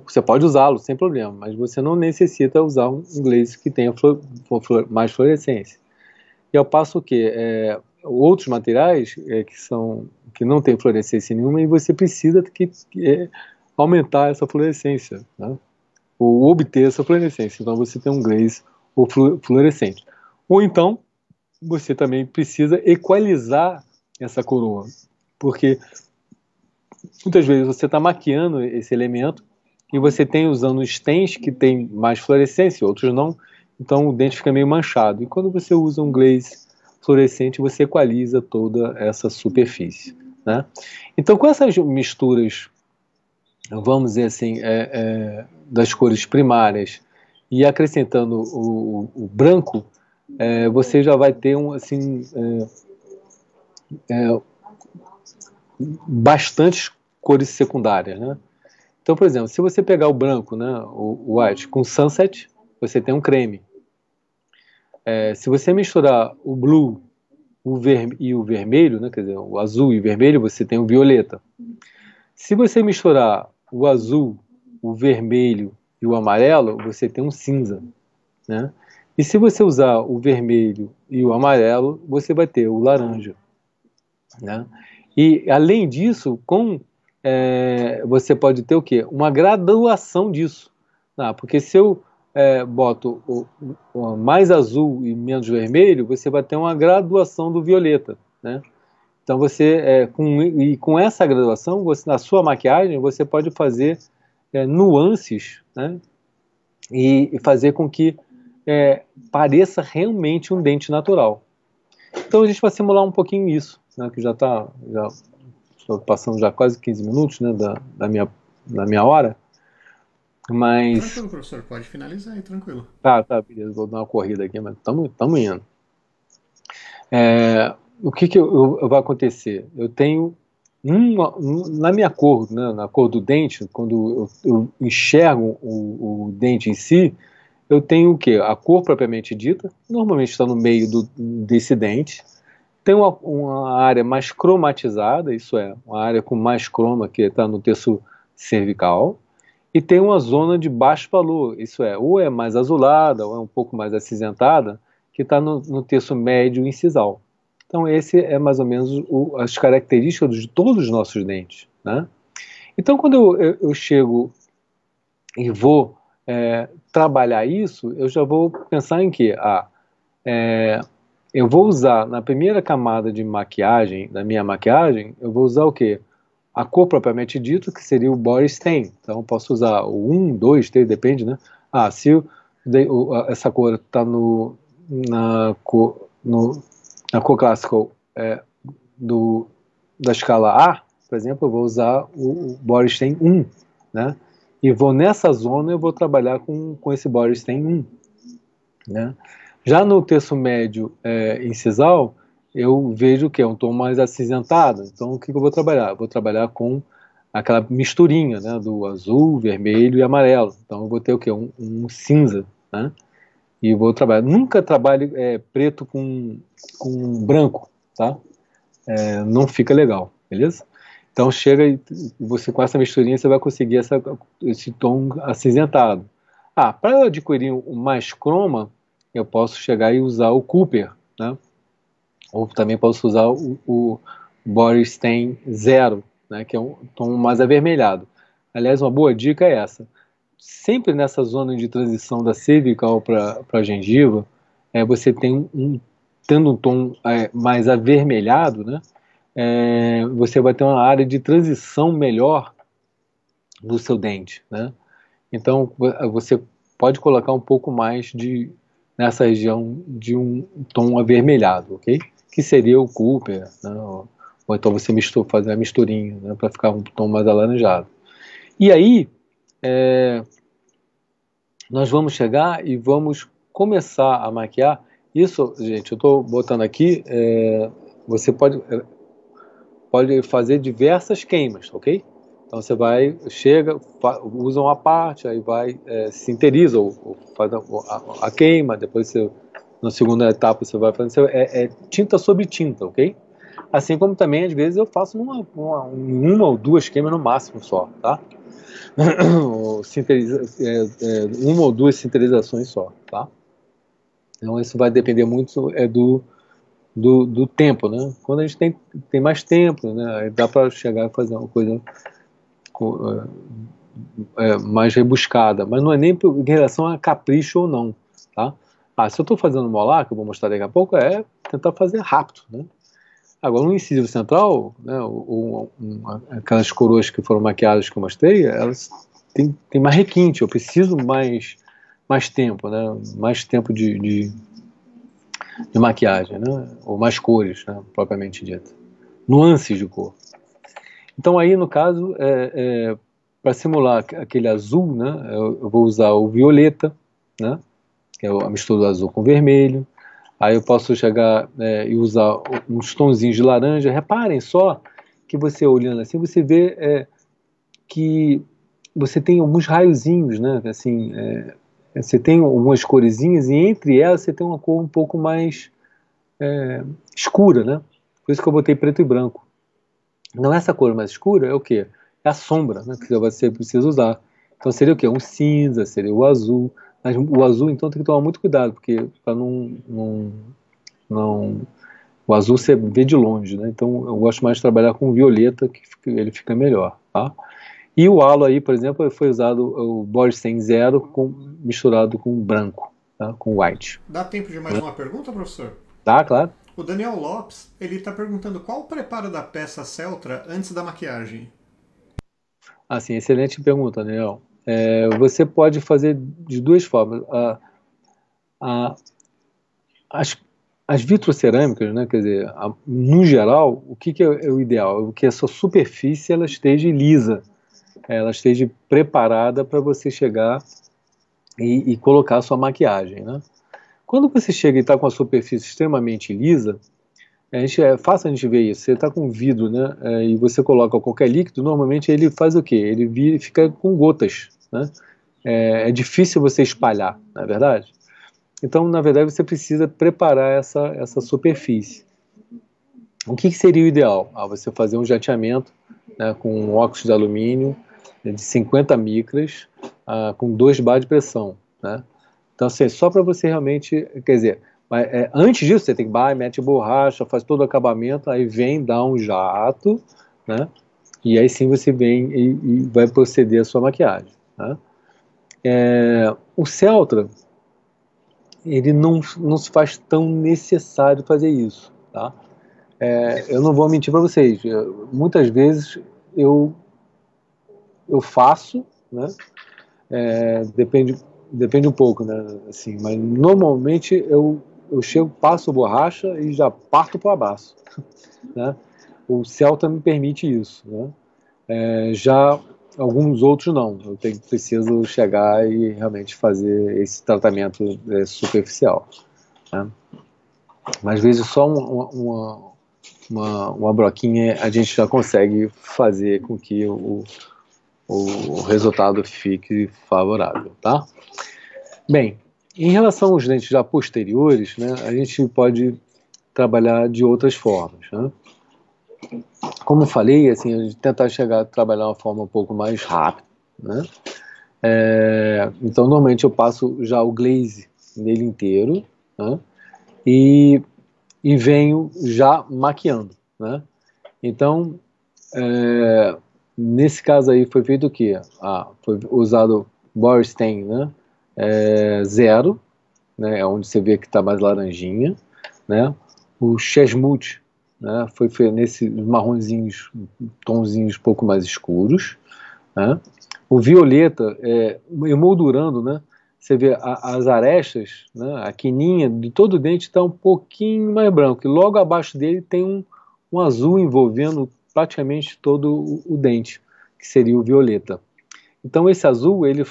você pode usá-lo sem problema, mas você não necessita usar um glaze que tenha mais fluorescência. E ao passo que outros materiais que não têm fluorescência nenhuma e você precisa aumentar essa fluorescência, né? Ou obter essa fluorescência. Então você tem um glaze fluorescente. Ou então você também precisa equalizar essa coroa, porque muitas vezes você está maquiando esse elemento e você tem usando stains que tem mais fluorescência, outros não, então o dente fica meio manchado. E quando você usa um glaze fluorescente, você equaliza toda essa superfície, né? Então, com essas misturas, vamos dizer assim, das cores primárias e acrescentando o branco, você já vai ter bastantes cores secundárias, né? Então, por exemplo, se você pegar o branco, né, o white, com sunset, você tem um creme. Se você misturar o blue e o vermelho, né, quer dizer, o azul e o vermelho, você tem o violeta. Se você misturar o azul, o vermelho e o amarelo, você tem um cinza, né? E se você usar o vermelho e o amarelo, você vai ter o laranja, né? E além disso, você pode ter o quê? Uma graduação disso. Porque se eu boto o mais azul e menos vermelho, você vai ter uma graduação do violeta, né? Então com essa graduação, na sua maquiagem, você pode fazer nuances, né? E fazer com que pareça realmente um dente natural. Então a gente vai simular um pouquinho isso, né? Que já estou passando já quase 15 minutos, né, da minha hora. Mas... Tranquilo, professor, pode finalizar aí, tranquilo. Tá, beleza, vou dar uma corrida aqui, mas estamos indo. O que vai acontecer? Eu tenho na minha cor, né, na cor do dente, quando eu enxergo o dente em si, eu tenho o quê? A cor propriamente dita, normalmente está no meio desse dente. Tem uma área mais cromatizada, isso é, uma área com mais croma, que está no terço cervical. E tem uma zona de baixo valor, isso é, ou é mais azulada, ou é um pouco mais acinzentada, que está no terço médio incisal. Então, esse é mais ou menos as características de todos os nossos dentes, né? Então, quando eu chego e vou trabalhar isso, eu já vou pensar em quê? Eu vou usar, na primeira camada de maquiagem, da minha maquiagem, eu vou usar o quê? A cor propriamente dita, que seria o body stain. Então, eu posso usar o 1, 2, 3, depende, né? Se essa cor está na cor clássica da escala A, por exemplo, eu vou usar o body stain 1, né? E nessa zona eu vou trabalhar com esse body stain 1, né? Já no terço médio incisal, eu vejo que é um tom mais acinzentado. Então, o que eu vou trabalhar? Eu vou trabalhar com aquela misturinha, né, do azul, vermelho e amarelo. Então, eu vou ter o quê? Um cinza, né? E vou trabalhar. Nunca trabalhe preto com branco, tá? Não fica legal, beleza? Então, chega e você com essa misturinha, você vai conseguir esse tom acinzentado. Para eu adquirir o mais croma, eu posso chegar e usar o Cooper, né? Ou também posso usar o Body Stain 0, né? Que é um tom mais avermelhado. Aliás, uma boa dica é essa. Sempre nessa zona de transição da cervical para a gengiva, você tendo um tom mais avermelhado, né? Você vai ter uma área de transição melhor do seu dente, né? Então, você pode colocar um pouco mais nessa região de um tom avermelhado, ok? Que seria o Cooper, né? Ou então você fazer a misturinha, né? Para ficar um tom mais alaranjado. E aí, nós vamos chegar e vamos começar a maquiar. Isso, gente, eu estou botando aqui, você pode fazer diversas queimas, ok? Então você usa uma parte, aí sinteriza ou faz a queima, depois na segunda etapa você vai fazer, tinta sobre tinta, ok? Assim como também, às vezes, eu faço uma ou duas queimas no máximo só, tá? Uma ou duas sinterizações só, tá? Então isso vai depender muito do tempo, né? Quando a gente tem mais tempo, né? Aí dá para chegar e fazer uma coisa mais rebuscada, mas não é nem em relação a capricho ou não, tá? Se eu estou fazendo molar, que eu vou mostrar daqui a pouco, tentar fazer rápido, né? Agora, no incisivo central, né, aquelas coroas que foram maquiadas que eu mostrei, elas têm mais requinte, eu preciso mais tempo, né? Mais tempo de maquiagem, né? Ou mais cores, né? Propriamente dita. Nuances de cor. Então aí, no caso, para simular aquele azul, né, eu vou usar o violeta, né, que é a mistura do azul com vermelho. Aí eu posso chegar e usar uns tonzinhos de laranja. Reparem só que você olhando assim, você vê que você tem alguns raiozinhos, né? Assim, você tem algumas coresinhas e entre elas você tem uma cor um pouco mais escura, né? Por isso que eu botei preto e branco. Não, essa cor mais escura é o quê? É a sombra, né, que você precisa usar. Então seria o quê? Um cinza, seria o azul. Mas o azul, então, tem que tomar muito cuidado, porque para não... O azul você vê de longe, né? Então eu gosto mais de trabalhar com violeta, ele fica melhor, tá? E o halo aí, por exemplo, foi usado o Bordstein Zero misturado com branco, tá? Com white. Dá tempo de mais uma pergunta, professor? Tá, claro. O Daniel Lopes, ele está perguntando qual o preparo da peça Celtra antes da maquiagem? Sim, excelente pergunta, Daniel. Você pode fazer de duas formas. As vitrocerâmicas, né, quer dizer, no geral, o que é o ideal? Que a sua superfície ela esteja lisa, ela esteja preparada para você chegar e colocar a sua maquiagem, né? Quando você chega e está com a superfície extremamente lisa, é fácil a gente ver isso. Você está com um vidro, né, e você coloca qualquer líquido, normalmente ele faz o quê? Ele fica com gotas, né? É difícil você espalhar, não é verdade? Então, na verdade, você precisa preparar essa superfície. O que seria o ideal? Você fazer um jateamento, né, com um óxido de alumínio de 50 micras, com 2 bar de pressão, né? Então, assim, só para você realmente, quer dizer, antes disso você tem que mete borracha, faz todo o acabamento, aí vem, dá um jato, né? E aí sim você vem e vai proceder a sua maquiagem, né? O Celtra, ele não se faz tão necessário fazer isso, tá? Eu não vou mentir para vocês, muitas vezes eu faço, né? Depende um pouco, né? Assim, mas normalmente eu chego, passo borracha e já parto para o abraço, né? O Celta me permite isso, né? Já alguns outros não, preciso chegar e realmente fazer esse tratamento superficial, né? Mas às vezes só uma broquinha a gente já consegue fazer com que o resultado fique favorável, tá? Bem, em relação aos dentes já posteriores, né, a gente pode trabalhar de outras formas, né? Como eu falei, assim, a gente tentar trabalhar uma forma um pouco mais rápida, né? Então, normalmente eu passo já o glaze nele inteiro, né? E venho já maquiando, né? Então, nesse caso aí foi feito o quê? Foi usado Bordstein, né? Zero, né? É onde você vê que está mais laranjinha, né? O Chesmut, né? Foi feito nesses marronzinhos, tonzinhos um pouco mais escuros, né? O violeta, emoldurando, né? Você vê as arestas, né? A quininha de todo o dente está um pouquinho mais branco, e logo abaixo dele tem um azul envolvendo praticamente todo o dente, que seria o violeta. Então esse azul ele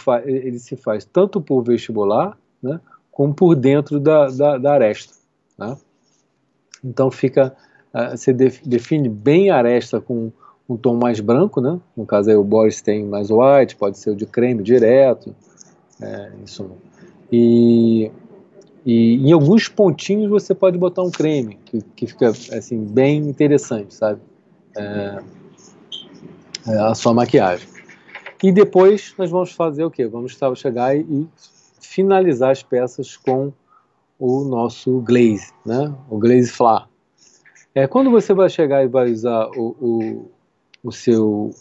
se faz tanto por vestibular, né, como por dentro da aresta, né? Então você define bem a aresta com um tom mais branco, né? No caso aí o Bordstein mais white, pode ser o de creme direto, isso. E em alguns pontinhos você pode botar um creme, que fica assim, bem interessante, sabe? A sua maquiagem. E depois nós vamos fazer o quê? Vamos chegar e finalizar as peças com o nosso glaze, né? O glaze flat. Quando você vai chegar e vai usar o seu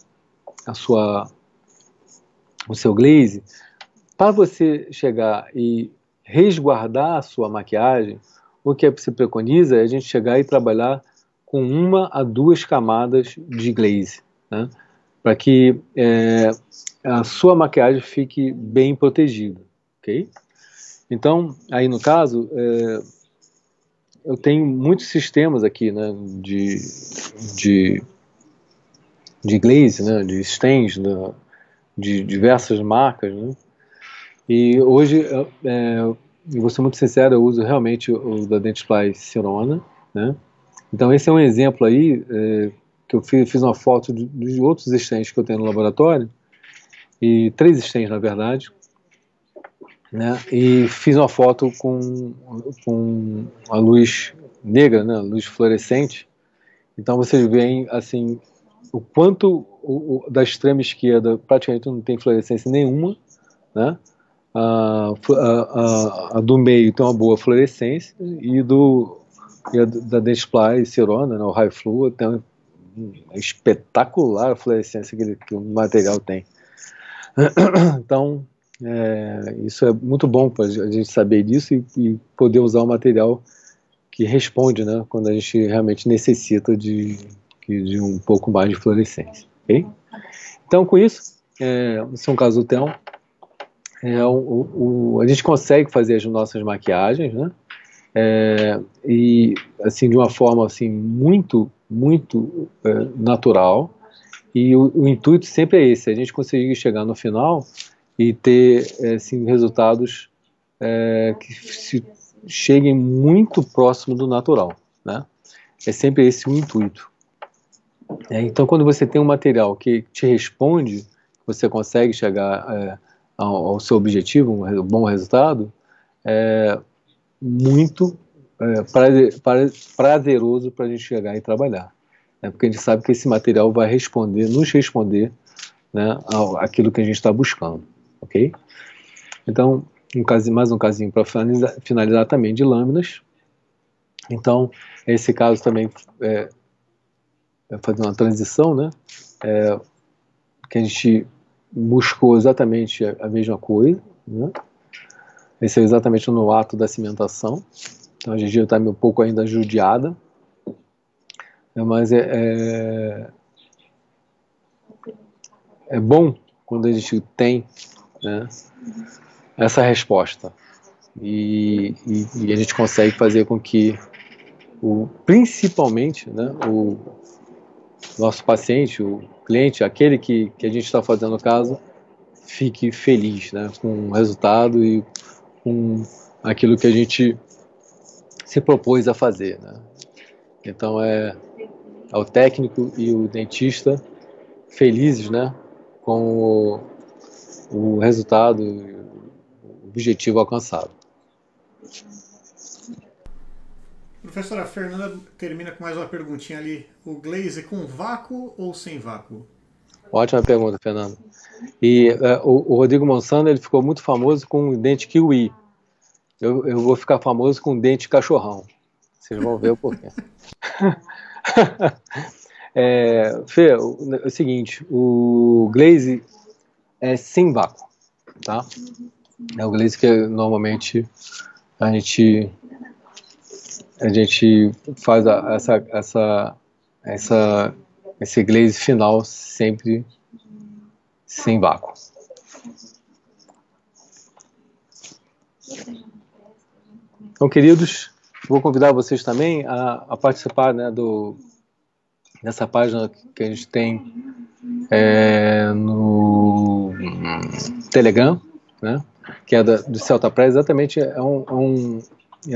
glaze, para você chegar e resguardar a sua maquiagem, o que se preconiza é a gente chegar e trabalhar com 1 a 2 camadas de glaze, né? Para que a sua maquiagem fique bem protegida, ok? Então, aí no caso, eu tenho muitos sistemas aqui, né, de glaze, né, de stains, né, de diversas marcas, né? E hoje, vou ser muito sincero, eu uso realmente o da Dentsply Sirona, né? Então esse é um exemplo aí que eu fiz uma foto de outros stands que eu tenho no laboratório, e 3 stands, na verdade, né? E fiz uma foto com a luz negra, né? Luz fluorescente. Então vocês veem assim o quanto da extrema esquerda praticamente não tem fluorescência nenhuma, né? A do meio tem uma boa fluorescência e da Dentsply Sirona, né? O High Fluor, tem uma espetacular fluorescência que o material tem. Então isso é muito bom para a gente saber disso e poder usar um material que responde, né, quando a gente realmente necessita de um pouco mais de fluorescência. Okay? Então, com isso, esse é um caso do Theo. A gente consegue fazer as nossas maquiagens, né, e assim, de uma forma assim, muito natural, e o intuito sempre é esse, a gente conseguir chegar no final e ter assim, resultados que cheguem muito próximo do natural, né? É sempre esse o intuito. Então, quando você tem um material que te responde, você consegue chegar ao seu objetivo, um bom resultado, muito prazeroso para a gente chegar e trabalhar. Porque a gente sabe que esse material vai nos responder, né, aquilo que a gente está buscando, ok? Então, mais um casinho para finalizar também de lâminas. Então, esse caso também fazer uma transição, né? Que a gente buscou exatamente a mesma coisa, né? Esse é exatamente no ato da cimentação. Então, a gente está um pouco ainda judiada, mas é bom quando a gente tem, né, essa resposta e a gente consegue fazer com que principalmente, né, o nosso paciente, o cliente, aquele que a gente está fazendo o caso, fique feliz, né, com o resultado e com aquilo que a gente se propôs a fazer, né? Então o técnico e o dentista felizes, né, com o resultado, o objetivo alcançado. Professora Fernanda termina com mais uma perguntinha ali. O glaze com vácuo ou sem vácuo? Ótima pergunta, Fernando. E o Rodrigo Monsanto, ele ficou muito famoso com o dente kiwi. Eu vou ficar famoso com o dente cachorrão. Vocês vão ver o porquê. Fê, é o seguinte, o glaze é sem vácuo, tá? É o glaze que normalmente a gente faz esse glaze final sempre sem vácuo. Então, queridos, vou convidar vocês também a participar, né, dessa página que a gente tem no Telegram, né, que é do Celta Press. Exatamente, é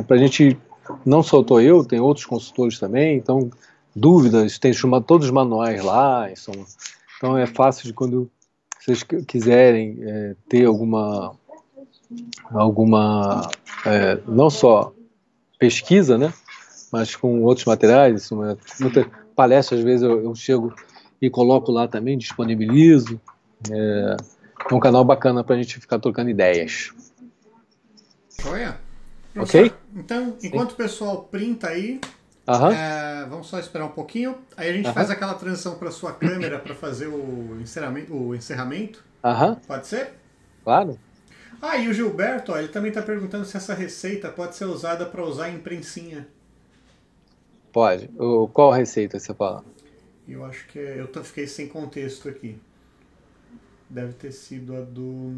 para a gente, não só estou eu, tem outros consultores também, então dúvidas, tem todos os manuais lá, então é fácil de quando vocês quiserem ter alguma não só pesquisa, né, mas com outros materiais, muita palestra, às vezes eu chego e coloco lá também, disponibilizo. É um canal bacana para a gente ficar trocando ideias. Joia? Ok? Então, enquanto o pessoal printa aí, vamos só esperar um pouquinho. Aí a gente faz aquela transição para sua câmera para fazer o encerramento. Pode ser? Claro. E o Gilberto, ele também está perguntando se essa receita pode ser usada para usar em prensinha. Pode. Qual receita você fala? Eu acho que eu fiquei sem contexto aqui. Deve ter sido a do...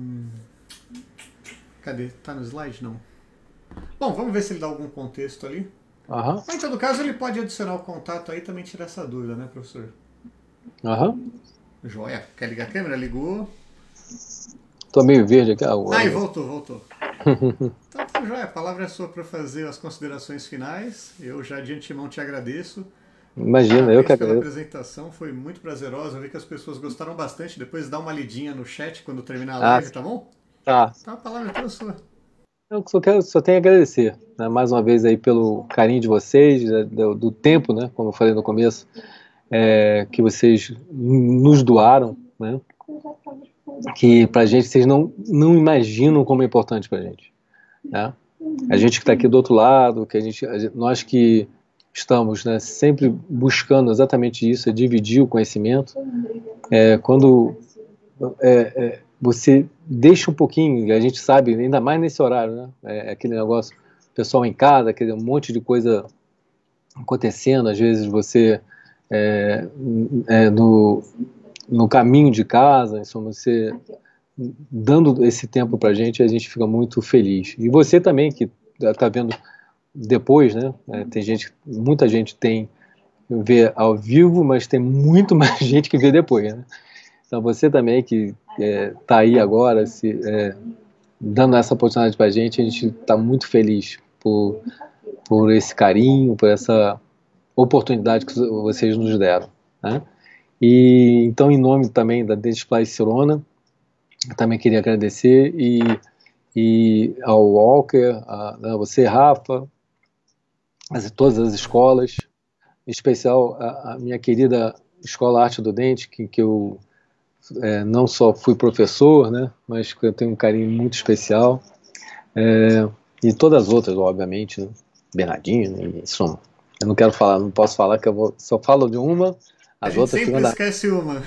Cadê? Tá no slide? Não. Bom, vamos ver se ele dá algum contexto ali. Mas, em todo caso, ele pode adicionar o contato aí e também tirar essa dúvida, né, professor? Joia. Quer ligar a câmera? Ligou. Tô meio verde aqui. E voltou. Então, joia. A palavra é sua para fazer as considerações finais. Eu já de antemão te agradeço. Imagina, eu que pela agradeço. apresentação, foi muito prazerosa. Eu vi que as pessoas gostaram bastante. Depois dá uma lidinha no chat quando terminar a Ah, live, tá bom? tá. Tá, a palavra é toda sua. Eu só tenho a agradecer, né, mais uma vez aí pelo carinho de vocês, do tempo, né, como eu falei no começo, que vocês nos doaram, né, que pra gente vocês não imaginam como é importante pra gente, né? A gente que está aqui do outro lado, nós que estamos, né, sempre buscando exatamente isso, é dividir o conhecimento. Quando você deixa um pouquinho, a gente sabe, ainda mais nesse horário, né, aquele negócio, pessoal em casa, aquele monte de coisa acontecendo, às vezes você no caminho de casa, você dando esse tempo para a gente fica muito feliz. E você também, que está vendo depois, né? Muita gente vê ao vivo, mas tem muito mais gente que vê depois, né? Então você também que está aí agora, dando essa oportunidade para a gente está muito feliz por esse carinho, por essa oportunidade que vocês nos deram, né? E então, em nome também da Dentsply Sirona, eu também queria agradecer e ao Walker, a você, Rafa, todas as escolas, em especial a minha querida Escola Arte do Dente, que eu não só fui professor, né, mas que eu tenho um carinho muito especial, e todas as outras, obviamente, né, Bernardinho, né, isso, eu não quero falar, não posso falar que só falo de uma. As outras sempre esquece uma.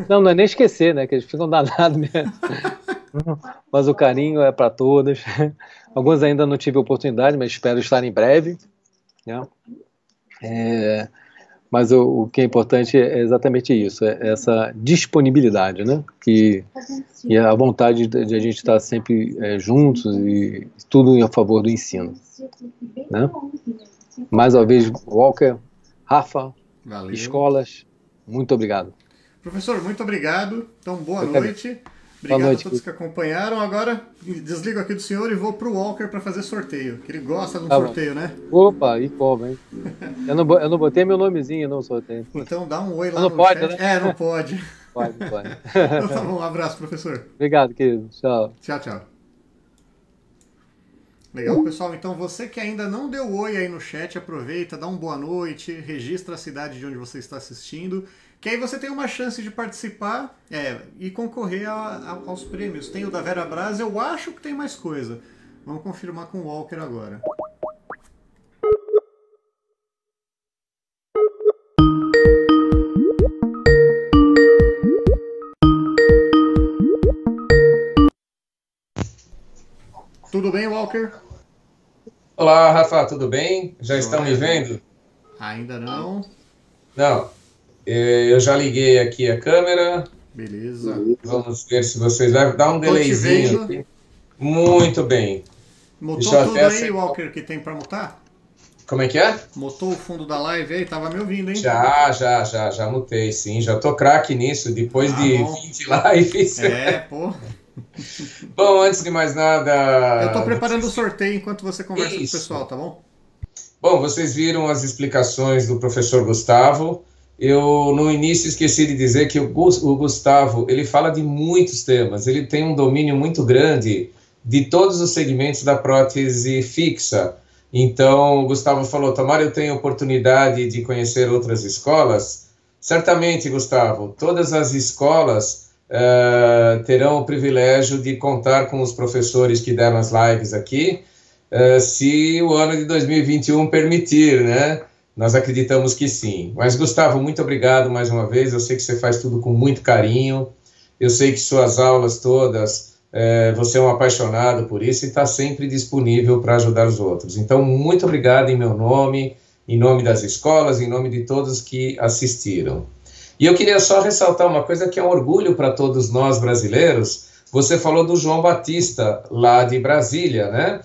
Não é nem esquecer, né? Que eles ficam danados mesmo. Mas o carinho é para todas. Alguns ainda não tive oportunidade, mas espero estar em breve, né? Mas o que é importante é exatamente isso, essa disponibilidade, né? E a vontade de a gente estar sempre juntos e tudo em favor do ensino, né? Mais uma vez, Walker, Rafa, Valeu. Escolas, muito obrigado. Professor, muito obrigado. Então, boa noite. Obrigado a todos que acompanharam. Agora, desligo aqui do senhor e vou pro Walker para fazer sorteio, que ele gosta de um sorteio, né? Opa, e como, hein? Eu não botei meu nomezinho no sorteio. Então dá um oi lá no chat. Né? Não pode. Pode. Então tá bom, um abraço, professor. Obrigado, querido. Tchau. Tchau. Legal, pessoal. Então você que ainda não deu oi aí no chat, aproveita, dá uma boa noite, registra a cidade de onde você está assistindo, que aí você tem uma chance de participar e concorrer aos prêmios. Tem o da Vera Braz, eu acho que tem mais coisa. Vamos confirmar com o Walker agora. Tudo bem, Walker? Olá, Rafa, tudo bem? Já estão me vendo? Ainda não. Não. Eu já liguei aqui a câmera. Beleza. Vamos ver se vocês vão dar um delayzinho aqui. Muito bem. Mutou tudo aí, Walker, que tem para mutar? Como é que é? Mutou o fundo da live aí? Tava me ouvindo, hein? Já mutei, sim. Já tô craque nisso, depois de 20 lives. Pô. Bom, antes de mais nada... Eu tô preparando o sorteio enquanto você conversa com o pessoal, tá bom? Bom, vocês viram as explicações do professor Gustavo. Eu, no início, esqueci de dizer que o Gustavo, ele fala de muitos temas. Ele tem um domínio muito grande de todos os segmentos da prótese fixa. Então, o Gustavo falou, tomara eu tenho oportunidade de conhecer outras escolas. Certamente, Gustavo, todas as escolas terão o privilégio de contar com os professores que deram as lives aqui, se o ano de 2021 permitir, né? Nós acreditamos que sim. Mas, Gustavo, muito obrigado mais uma vez. Eu sei que você faz tudo com muito carinho. Eu sei que suas aulas todas, você é um apaixonado por isso e está sempre disponível para ajudar os outros. Então, muito obrigado em meu nome, em nome das escolas, em nome de todos que assistiram. E eu queria só ressaltar uma coisa que é um orgulho para todos nós brasileiros. Você falou do João Batista, lá de Brasília, né?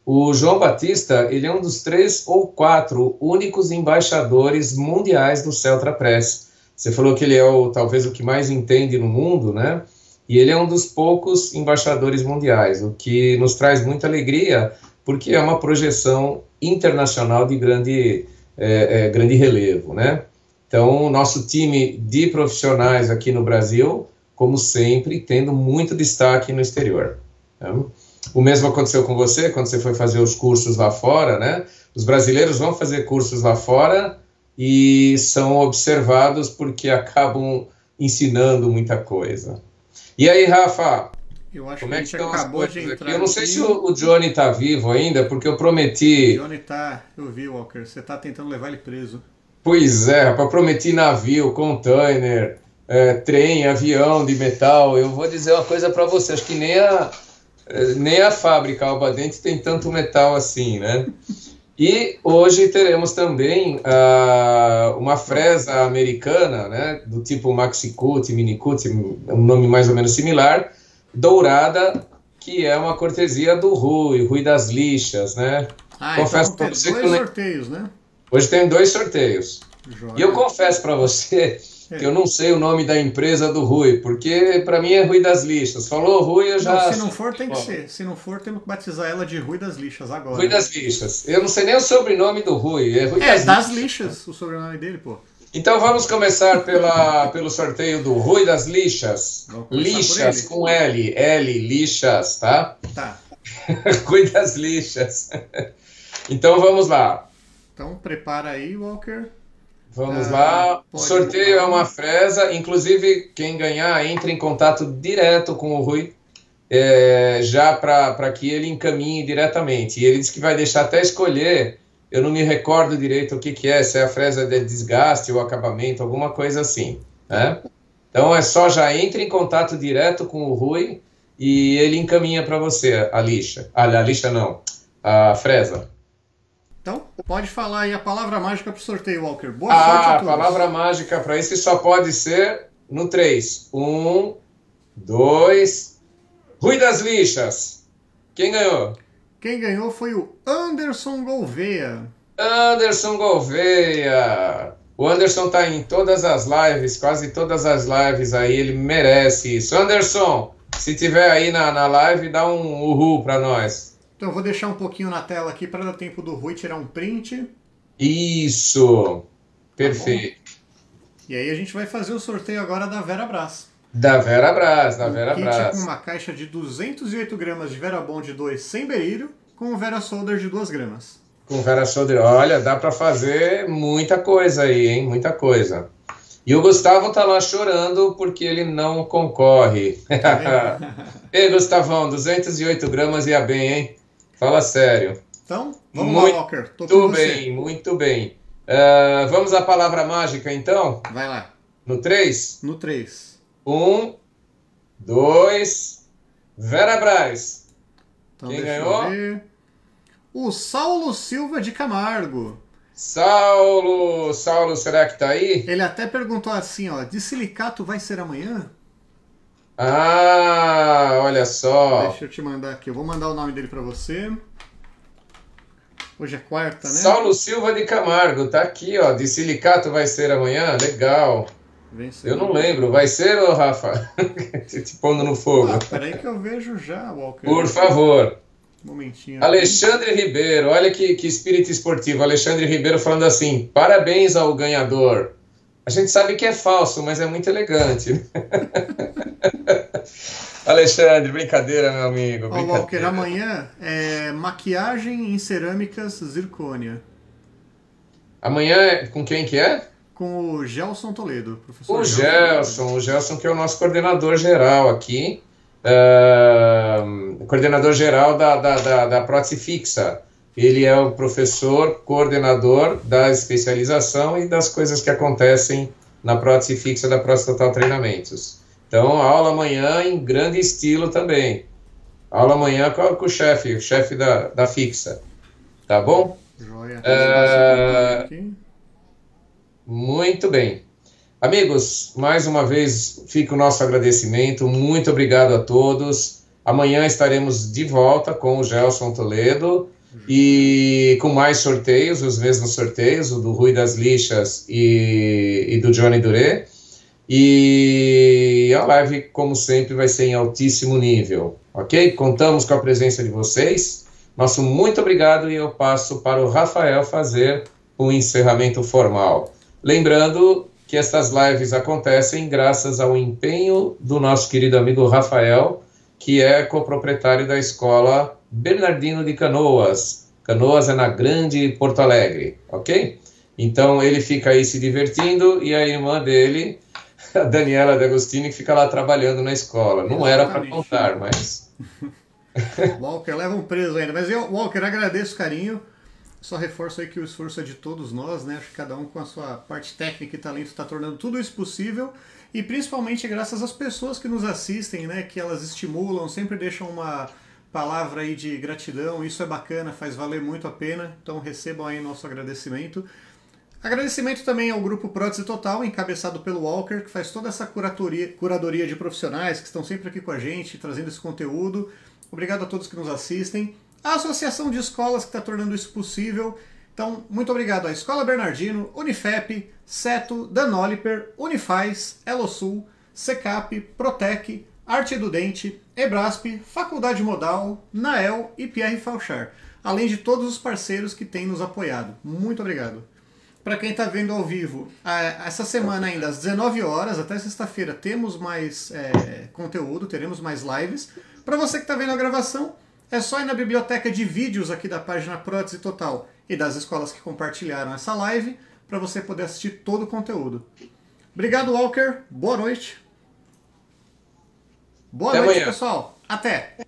O João Batista, ele é um dos 3 ou 4 únicos embaixadores mundiais do Celtra Press. Você falou que ele é talvez o que mais entende no mundo, né? E ele é um dos poucos embaixadores mundiais, o que nos traz muita alegria, porque é uma projeção internacional de grande grande relevo, né? Então, o nosso time de profissionais aqui no Brasil, como sempre, tendo muito destaque no exterior. Né? O mesmo aconteceu com você, quando você foi fazer os cursos lá fora, né? Os brasileiros vão fazer cursos lá fora e são observados porque acabam ensinando muita coisa. E aí, Rafa, eu acho como que é a que gente estão as acabou de coisas entrar aqui? Eu não sei aqui. se o Johnny está vivo ainda, porque eu prometi... O Johnny tá, eu vi, Walker, você tá tentando levar ele preso. Pois é, rapaz, prometi navio, container, trem, avião de metal. Eu vou dizer uma coisa para você, acho que nem a fábrica Alba Dente tem tanto metal assim, né? E hoje teremos também uma fresa americana, né, do tipo Maxi-Cut, Mini-Cut, um nome mais ou menos similar, dourada, que é uma cortesia do Rui das Lixas, né? Confesso então tem dois sorteios, né? Hoje tem 2 sorteios. Joia. E eu confesso para você que eu não sei o nome da empresa do Rui, porque para mim é Rui das Lixas. Falou Rui, eu já... Não, se não for, tem que ser. Se não for, temos que batizar ela de Rui das Lixas agora. Rui das Lixas. Eu não sei nem o sobrenome do Rui. É Rui das Lixas, o sobrenome dele, pô. Então vamos começar pelo sorteio do Rui das Lixas. Lixas com L. Lixas, tá? Tá. Rui das Lixas. Então vamos lá. Então prepara aí, Walker. Vamos lá. O sorteio é uma fresa. Inclusive, quem ganhar, entre em contato direto com o Rui, já para que ele encaminhe diretamente. E ele disse que vai deixar até escolher. Eu não me recordo direito o que é, se é a fresa de desgaste ou acabamento, alguma coisa assim, né? Então é só já entre em contato direto com o Rui e ele encaminha para você a lixa. A lixa não, a fresa. Então, pode falar aí a palavra mágica para o sorteio, Walker. Boa sorte a todos. A palavra mágica para esse só pode ser no 3. 1, 2... Rui das Lixas. Quem ganhou? Quem ganhou foi o Anderson Gouveia. Anderson Gouveia. O Anderson tá em todas as lives, quase todas as lives aí, ele merece isso. Anderson, se tiver aí na live, dá um uhul para nós. Então eu vou deixar um pouquinho na tela aqui para dar tempo do Rui tirar um print. Isso. Perfeito. Tá, e aí a gente vai fazer o sorteio agora da Vera Brás. Da Vera Brás, da Vera Brás. Com uma caixa de 208 gramas de Vera Bond 2 sem berílio, com o Vera Solder de 2 gramas. Com Vera Solder, olha, dá para fazer muita coisa aí, hein? Muita coisa. E o Gustavo tá lá chorando porque ele não concorre. Ei, Gustavão, 208 gramas ia bem, hein? Fala sério. Então, vamos lá, Walker. Tô com você. Muito bem, muito bem. Vamos à palavra mágica, então? Vai lá. No 3? No 3. 1, 2, Vera Brás. Então, quem ganhou? O Saulo Silva de Camargo. Saulo, será que tá aí? Ele até perguntou assim, ó, de silicato vai ser amanhã? Ah, olha só. Deixa eu te mandar aqui, eu vou mandar o nome dele pra você. Hoje é quarta, né? Saulo Silva de Camargo, tá aqui, ó, de silicato vai ser amanhã, legal. Eu não lembro, vai ser, ô Rafa? Te pondo no fogo. Peraí que eu vejo já, Walker. Por favor. Um momentinho. Alexandre Ribeiro, olha que espírito esportivo. Alexandre Ribeiro falando assim, parabéns ao ganhador. A gente sabe que é falso, mas é muito elegante. Alexandre, brincadeira, meu amigo. Ó, Walker, amanhã é maquiagem em cerâmicas zircônia. Amanhã, com quem que é? Com o Gelson Toledo, professor. O Gelson que é o nosso coordenador geral aqui. Coordenador geral da prótese fixa. Ele é o professor coordenador da especialização e das coisas que acontecem na prótese fixa da Prótese Total Treinamentos. Então, aula amanhã em grande estilo também. Aula amanhã com o chefe da fixa. Tá bom? Joia. Muito bem. Amigos, mais uma vez fica o nosso agradecimento. Muito obrigado a todos. Amanhã estaremos de volta com o Gelson Toledo e com mais sorteios, os mesmos sorteios, o do Rui das Lixas e do Johnny Duré. E a live, como sempre, vai ser em altíssimo nível, ok? Contamos com a presença de vocês. Nosso muito obrigado e eu passo para o Rafael fazer o encerramento formal. Lembrando que estas lives acontecem graças ao empenho do nosso querido amigo Rafael, que é coproprietário da escola Bernardino de Canoas. Canoas é na Grande Porto Alegre, ok? Então ele fica aí se divertindo e a irmã dele, a Daniela D'Agostini, fica lá trabalhando na escola. Não era para contar, mas... Walker, leva um preso ainda. Mas eu, Walker, agradeço o carinho. Só reforço aí que o esforço é de todos nós, né? Acho que cada um com a sua parte técnica e talento está tornando tudo isso possível. E principalmente graças às pessoas que nos assistem, né? Que elas estimulam, sempre deixam uma palavra aí de gratidão. Isso é bacana, faz valer muito a pena. Então recebam aí nosso agradecimento. Agradecimento também ao grupo Prótese Total, encabeçado pelo Walker, que faz toda essa curadoria de profissionais que estão sempre aqui com a gente, trazendo esse conteúdo. Obrigado a todos que nos assistem. A Associação de Escolas que está tornando isso possível. Então, muito obrigado à Escola Bernardino, Unifep, Seto, Danoliper, Unifaz, Elosul, Secap, Protec, Arte do Dente, Ebrasp, Faculdade Modal, Nael e Pierre Fauchard, além de todos os parceiros que têm nos apoiado. Muito obrigado. Para quem está vendo ao vivo, essa semana ainda às 19 horas, até sexta-feira, temos mais conteúdo, teremos mais lives. Para você que está vendo a gravação, é só ir na biblioteca de vídeos aqui da página Prótese Total e das escolas que compartilharam essa live, para você poder assistir todo o conteúdo. Obrigado, Walker. Boa noite. Boa noite, pessoal. Até!